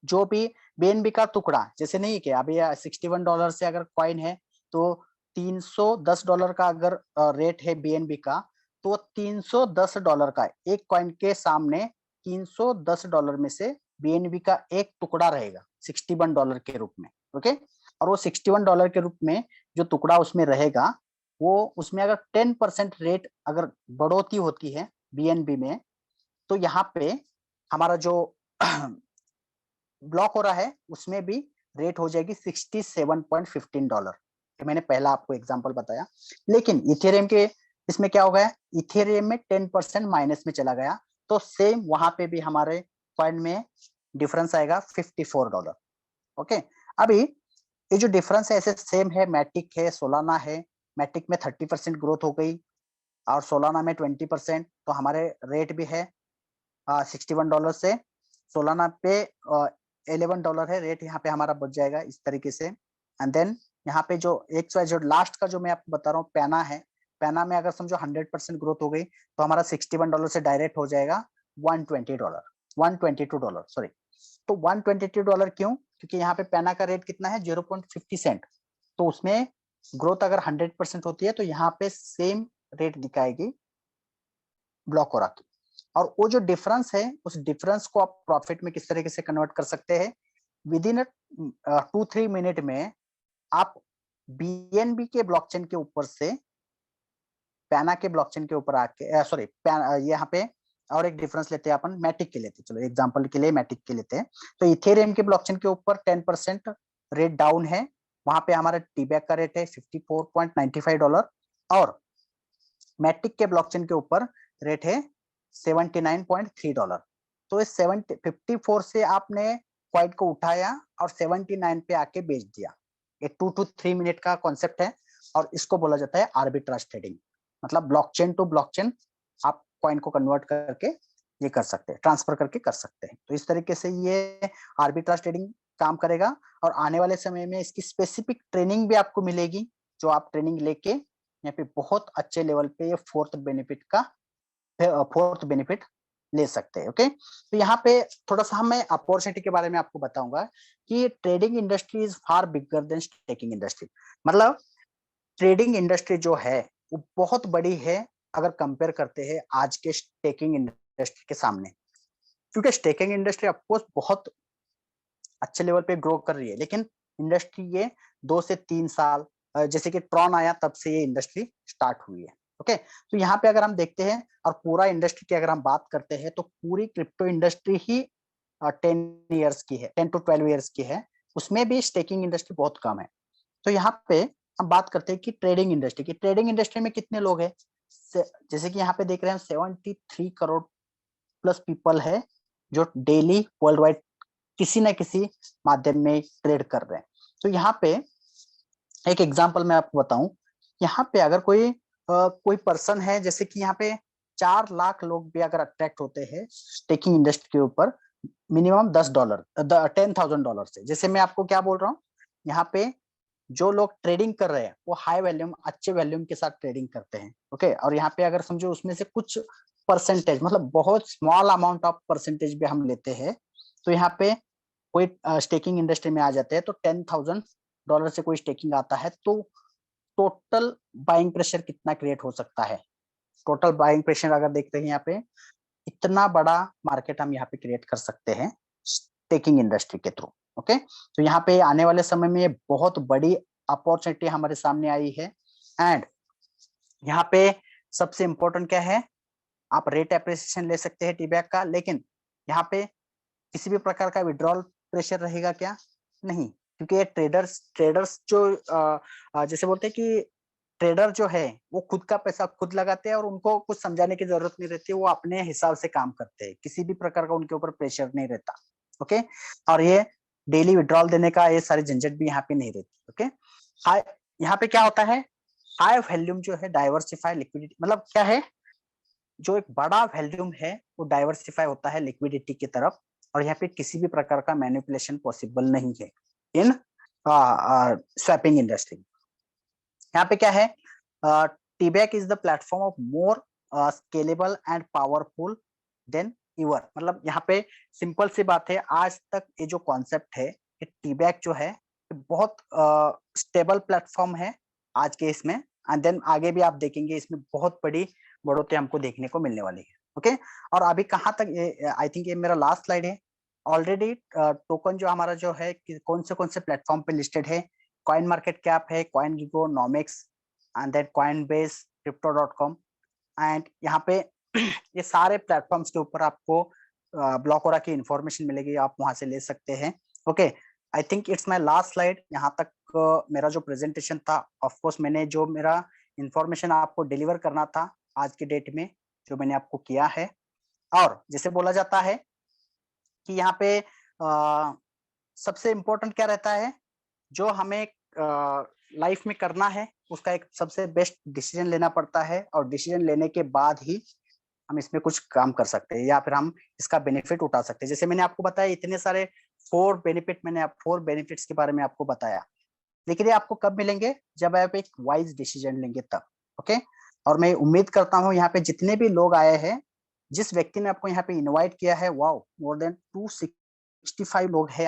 जो भी बीएनबी का टुकड़ा, जैसे नहीं कि अभी $61 से अगर कॉइन है तो $310 का अगर रेट है बीएनबी का, तो $310 का एक कॉइन के सामने $310 में से बीएनबी का एक टुकड़ा रहेगा $61 के रूप में। ओके, और वो $61 के रूप में जो टुकड़ा उसमें रहेगा, वो उसमें अगर 10% रेट अगर बढ़ोतरी होती है बीएनबी में, तो यहाँ पे हमारा जो ब्लॉक हो रहा है उसमें भी रेट हो जाएगी $67.15। ये मैंने पहला आपको एग्जांपल बताया। लेकिन इथेरियम के इसमें क्या हो गया, इथेरियम में 10% माइनस में चला गया, तो सेम वहां पे भी हमारे कॉइन में डिफरेंस आएगा $54। ओके, अभी ये जो डिफरेंस है ऐसे सेम है, मैटिक है, सोलाना है। मैटिक में 30% ग्रोथ हो गई और सोलाना में 20%, तो हमारे रेट भी है $61 से। सोलाना पे $11 है रेट, यहाँ पे हमारा बच जाएगा इस तरीके से। एंड देन यहाँ पे जो एक जो लास्ट का जो मैं आपको बता रहा हूँ पैना है, पैना में अगर समझो 100% ग्रोथ हो गई तो हमारा $61 से डायरेक्ट हो जाएगा $122, सॉरी। तो $122 क्यों? क्योंकि यहाँ पे पैना का रेट कितना है 0.50 सेंट, तो उसमें ग्रोथ अगर 100% होती है तो यहाँ पे सेम रेट दिखाएगी ब्लॉकोरा की। और वो जो डिफरेंस है उस डिफरेंस को आप प्रॉफिट में किस तरीके से कन्वर्ट कर सकते हैं, विद इन 2-3 मिनट में आप बीएनबी के ब्लॉकचेन के ऊपर से पैना के ब्लॉकचेन के ऊपर आके सॉरी यहाँ पे और एक डिफरेंस लेते हैं अपन, मैटिक के लेते हैं, चलो एग्जांपल के लिए मैटिक के लेते हैं। तो इथेरियम के ब्लॉकचेन के ऊपर 10% रेट डाउन है, वहां पे हमारा टीबैक का रेट है $54.95 और मैटिक के ब्लॉकचेन के ऊपर रेट है $79.3। तो इस 54 से आपने कॉइन को उठाया और 79 पे आके बेच दिया। ये 2 to 3 मिनट का कॉन्सेप्ट है और इसको बोला जाता है आर्बिट्राज ट्रेडिंग। मतलब ब्लॉकचेन टू ब्लॉकचेन आप कॉइन को कन्वर्ट करके ये कर सकते हैं, ट्रांसफर करके कर सकते हैं। तो इस तरीके से ये आर्बिट्राज ट्रेडिंग काम करेगा और आने वाले समय में इसकी स्पेसिफिक ट्रेनिंग भी आपको मिलेगी, जो आप ट्रेनिंग लेके यहाँ पे बहुत अच्छे लेवल पे ये फोर्थ बेनिफिट ले सकते हैं। ओके, तो यहाँ पे थोड़ा सा मैं अपॉर्चुनिटी के बारे में आपको बताऊंगा कि trading industry is far bigger than staking industry. मतलब ट्रेडिंग इंडस्ट्री जो है वो बहुत बड़ी है अगर कंपेयर करते हैं आज के स्टेकिंग इंडस्ट्री के सामने, क्योंकि स्टेकिंग इंडस्ट्री ऑफकोर्स बहुत अच्छे लेवल पे ग्रो कर रही है, लेकिन इंडस्ट्री ये 2 से 3 साल जैसे कि ट्रॉन आया तब से ये इंडस्ट्री स्टार्ट हुई है। ओके, तो यहाँ पे अगर हम देखते हैं और पूरा इंडस्ट्री की अगर हम बात करते हैं तो पूरी क्रिप्टो इंडस्ट्री ही 10 की है, 10 to 12 ईयर्स की है, उसमें भी स्टेकिंग इंडस्ट्री बहुत कम है। तो यहाँ पे हम बात करते हैं कि ट्रेडिंग इंडस्ट्री की, ट्रेडिंग इंडस्ट्री में कितने लोग हैं, जैसे कि यहाँ पे देख रहे हैं 73 करोड़ प्लस पीपल है जो डेली वर्ल्ड वाइड किसी न किसी माध्यम में ट्रेड कर रहे हैं। तो यहाँ पे एक एग्जांपल मैं आपको बताऊं, यहाँ पे अगर कोई पर्सन है, जैसे कि यहाँ पे 4 लाख लोग भी अगर अट्रैक्ट होते हैं स्टेकिंग इंडस्ट्री के ऊपर मिनिमम $10,000 से, जैसे मैं आपको क्या बोल रहा हूँ, यहाँ पे जो लोग ट्रेडिंग कर रहे हैं वो हाई वैल्यूम अच्छे वैल्यूम के साथ ट्रेडिंग करते हैं। ओके, और यहाँ पे अगर समझो उसमें से कुछ परसेंटेज, मतलब बहुत स्मॉल अमाउंट ऑफ परसेंटेज भी हम लेते हैं, तो यहाँ पे कोई स्टेकिंग इंडस्ट्री में आ जाते हैं तो $10,000 से कोई स्टेकिंग आता है तो टोटल बाइंग प्रेशर कितना क्रिएट हो सकता है। टोटल बाइंग प्रेशर अगर देखते हैं यहाँ पे इतना बड़ा मार्केट हम यहाँ पे क्रिएट कर सकते हैं स्टेकिंग इंडस्ट्री के थ्रू। ओके, तो यहाँ पे आने वाले समय में बहुत बड़ी अपॉर्चुनिटी हमारे सामने आई है। एंड यहाँ पे सबसे इंपॉर्टेंट क्या है, आप रेट एप्रिसिएशन ले सकते हैं टीबैक का, लेकिन यहाँ पे किसी भी प्रकार का विड्रॉल प्रेशर रहेगा क्या? नहीं, क्योंकि ये ट्रेडर्स जो जैसे बोलते हैं कि ट्रेडर जो है वो खुद का पैसा खुद लगाते हैं और उनको कुछ समझाने की जरूरत नहीं रहती, वो अपने हिसाब से काम करते हैं, किसी भी प्रकार का उनके ऊपर प्रेशर नहीं रहता। ओके, और ये डेली विड्रॉल देने का ये सारी झंझट भी यहाँ पे नहीं रहती। ओके, यहाँ पे क्या होता है, हाई वॉल्यूम जो है डाइवर्सिफाई लिक्विडिटी, मतलब क्या है, जो एक बड़ा वॉल्यूम है वो डाइवर्सिफाई होता है लिक्विडिटी की तरफ, और यहाँ पे किसी भी प्रकार का मैनिपुलेशन पॉसिबल नहीं है इन स्वैपिंग इंडस्ट्री। यहाँ पे क्या है, टीबैक is the platform of more scalable and powerful than ever. मतलब यहाँ पे सिंपल सी बात है, आज तक ये जो कॉन्सेप्ट है कि टीबैक जो है बहुत स्टेबल प्लेटफॉर्म है आज के इसमें, एंड देन आगे भी आप देखेंगे इसमें बहुत बड़ी बढ़ोतरी हमको देखने को मिलने वाली है। ओके, और अभी कहाँ तक, आई थिंक ये मेरा लास्ट स्लाइड है। ऑलरेडी टोकन जो हमारा जो है कौन से प्लेटफॉर्म पे लिस्टेड है, कॉइन मार्केट कैप है, CoinGecko, Nomics and then Coinbase, crypto.com, and यहाँ पे ये सारे प्लेटफॉर्म्स के ऊपर आपको ब्लॉकोरा की इंफॉर्मेशन मिलेगी, आप वहां से ले सकते हैं। Okay, I think it's my last slide. यहाँ तक मेरा जो प्रेजेंटेशन था, ऑफ कोर्स मैंने जो मेरा इंफॉर्मेशन आपको डिलीवर करना था आज के डेट में, जो मैंने आपको किया है। और जैसे बोला जाता है कि यहाँ पे सबसे इम्पोर्टेंट क्या रहता है, जो हमें लाइफ में करना है उसका एक सबसे बेस्ट डिसीजन लेना पड़ता है, और डिसीजन लेने के बाद ही हम इसमें कुछ काम कर सकते हैं या फिर हम इसका बेनिफिट उठा सकते हैं। जैसे मैंने आपको बताया इतने सारे 4 बेनिफिट्स के बारे में आपको बताया, लेकिन ये आपको कब मिलेंगे, जब आप एक वाइज डिसीजन लेंगे तब। ओके, और मैं उम्मीद करता हूँ यहाँ पे जितने भी लोग आए हैं, जिस व्यक्ति ने आपको यहाँ पे इनवाइट किया है, वाओ, मोर देन 265 लोग हैं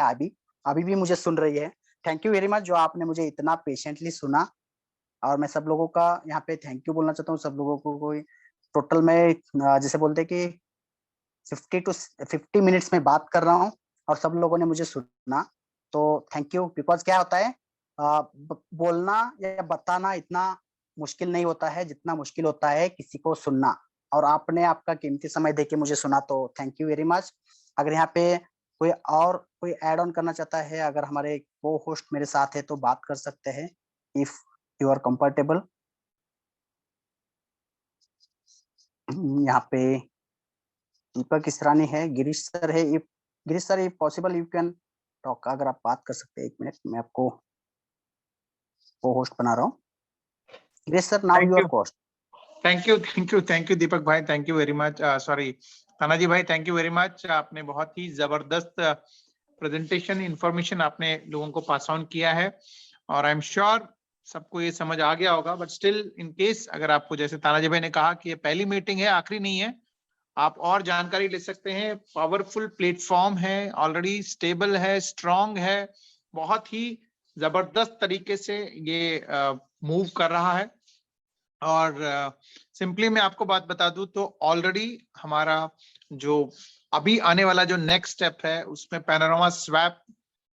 अभी भी मुझे सुन रही है। थैंक यू वेरी मच जो आपने मुझे इतना पेशेंटली सुना, और मैं सब लोगों का यहाँ पे थैंक यू बोलना चाहता हूँ। सब लोगों को कोई टोटल में जैसे बोलते हैं कि 50 मिनट्स में बात कर रहा हूँ, और सब लोगों ने मुझे सुना, तो थैंक यू। बिकॉज क्या होता है, बोलना या बताना इतना मुश्किल नहीं होता है जितना मुश्किल होता है किसी को सुनना, और आपने आपका कीमती समय देके मुझे सुना, तो थैंक यू वेरी मच। अगर यहाँ पे कोई ऐड ऑन करना चाहता है, अगर हमारे को होस्ट मेरे साथ है तो बात कर सकते हैं, इफ यू आर कंफर्टेबल। यहाँ पे दीपक इसरानी है, गिरीश सर है, if Girish sir if possible you can talk, अगर आप बात कर सकते हैं 1 मिनट, मैं आपको को होस्ट बना रहा हूँ। Girish sir, now thank your you, host. Thank you Deepak भाई, thank you very much. Sorry Tanaji भाई, थैंक यू वेरी मच। आपने बहुत ही जबरदस्त प्रेजेंटेशन, इंफॉर्मेशन आपने लोगों को पास ऑन किया है, और आई एम श्योर सबको ये समझ आ गया होगा। बट स्टिल इन केस अगर आपको, जैसे तानाजी भाई ने कहा कि ये पहली मीटिंग है, आखिरी नहीं है, आप और जानकारी ले सकते हैं। पावरफुल प्लेटफॉर्म है, ऑलरेडी स्टेबल है, स्ट्रांग है, बहुत ही जबरदस्त तरीके से ये मूव कर रहा है। और सिंपली मैं आपको बात बता दूं तो ऑलरेडी हमारा जो अभी आने वाला जो नेक्स्ट स्टेप है, उसमें पैनोरामा स्वैप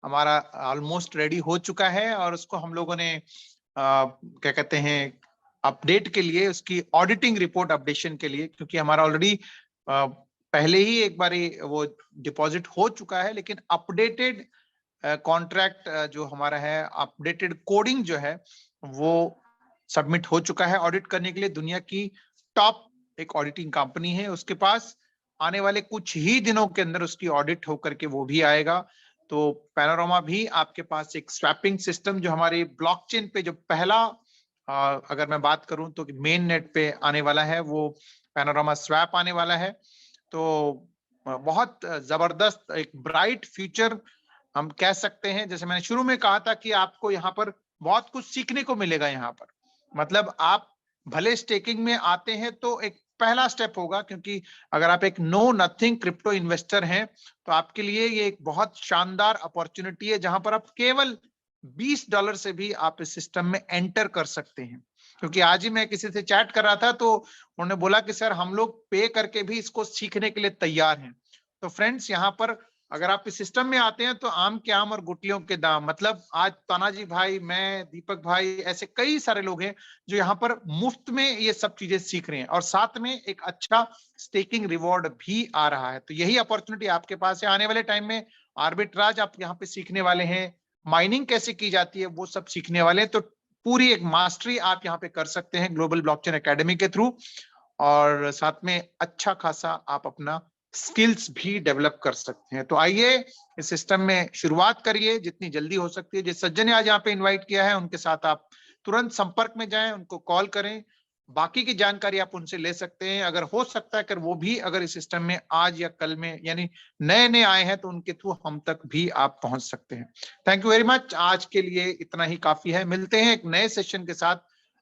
हमारा ऑलमोस्ट रेडी हो चुका है, और उसको हम लोगों ने क्या कहते हैं, अपडेट के लिए, उसकी ऑडिटिंग रिपोर्ट अपडेशन के लिए, क्योंकि हमारा ऑलरेडी पहले ही एक बार वो डिपॉजिट हो चुका है, लेकिन अपडेटेड कॉन्ट्रैक्ट जो हमारा है, अपडेटेड कोडिंग जो है वो सबमिट हो चुका है ऑडिट करने के लिए। दुनिया की टॉप एक ऑडिटिंग कंपनी है, उसके पास आने वाले कुछ ही दिनों के अंदर उसकी ऑडिट होकर के वो भी आएगा। तो पैनोरामा भी आपके पास एक स्वैपिंग सिस्टम, जो हमारे ब्लॉकचेन पे जो पहला अगर मैं बात करूं तो मेन नेट पे आने वाला है, वो पैनोरामा स्वैप आने वाला है। तो बहुत जबरदस्त एक ब्राइट फ्यूचर हम कह सकते हैं। जैसे मैंने शुरू में कहा था कि आपको यहाँ पर बहुत कुछ सीखने को मिलेगा। यहाँ पर मतलब आप भले स्टेकिंग में आते हैं तो एक पहला स्टेप होगा, क्योंकि अगर आप एक नो नथिंग क्रिप्टो इन्वेस्टर हैं तो आपके लिए ये एक बहुत शानदार अपॉर्चुनिटी है, जहां पर आप केवल $20 से भी आप इस सिस्टम में एंटर कर सकते हैं। क्योंकि आज ही मैं किसी से चैट कर रहा था तो उन्होंने बोला कि सर हम लोग पे करके भी इसको सीखने के लिए तैयार हैं। तो फ्रेंड्स, यहाँ पर अगर आप इस सिस्टम में आते हैं तो आम के आम और गुटलियों के दाम, मतलब आज तानाजी भाई, मैं, दीपक भाई, ऐसे कई सारे लोग हैं जो यहाँ पर मुफ्त में ये सब चीजें सीख रहे हैं, और साथ में एक अच्छा स्टेकिंग रिवॉर्ड भी आ रहा है। तो यही अपॉर्चुनिटी आपके पास है। आने वाले टाइम में आर्बिट्राज आप यहाँ पे सीखने वाले हैं, माइनिंग कैसे की जाती है वो सब सीखने वाले हैं। तो पूरी एक मास्टरी आप यहाँ पे कर सकते हैं ग्लोबल ब्लॉकचेन एकेडमी के थ्रू, और साथ में अच्छा खासा आप अपना स्किल्स भी डेवलप कर सकते हैं। तो आइए इस सिस्टम में शुरुआत करिए जितनी जल्दी हो सकती है। जिस सज्जन ने आज यहाँ पे इनवाइट किया है उनके साथ आप तुरंत संपर्क में जाएं, उनको कॉल करें, बाकी की जानकारी आप उनसे ले सकते हैं। अगर हो सकता है, अगर वो भी अगर इस सिस्टम में आज या कल में यानी नए नए आए हैं तो उनके थ्रू हम तक भी आप पहुंच सकते हैं। Thank you very much. आज के लिए इतना ही काफी है। मिलते हैं एक नए सेशन के साथ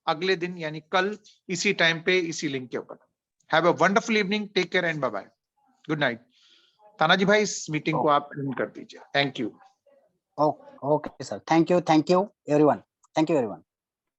अगले दिन यानी कल इसी टाइम पे इसी लिंक के ऊपर। Have a wonderful evening, take care and bye bye, good night. Tanaji भाई इस मीटिंग को आप एंड कर दीजिए। Thank you. Okay sir, thank you everyone, thank you everyone.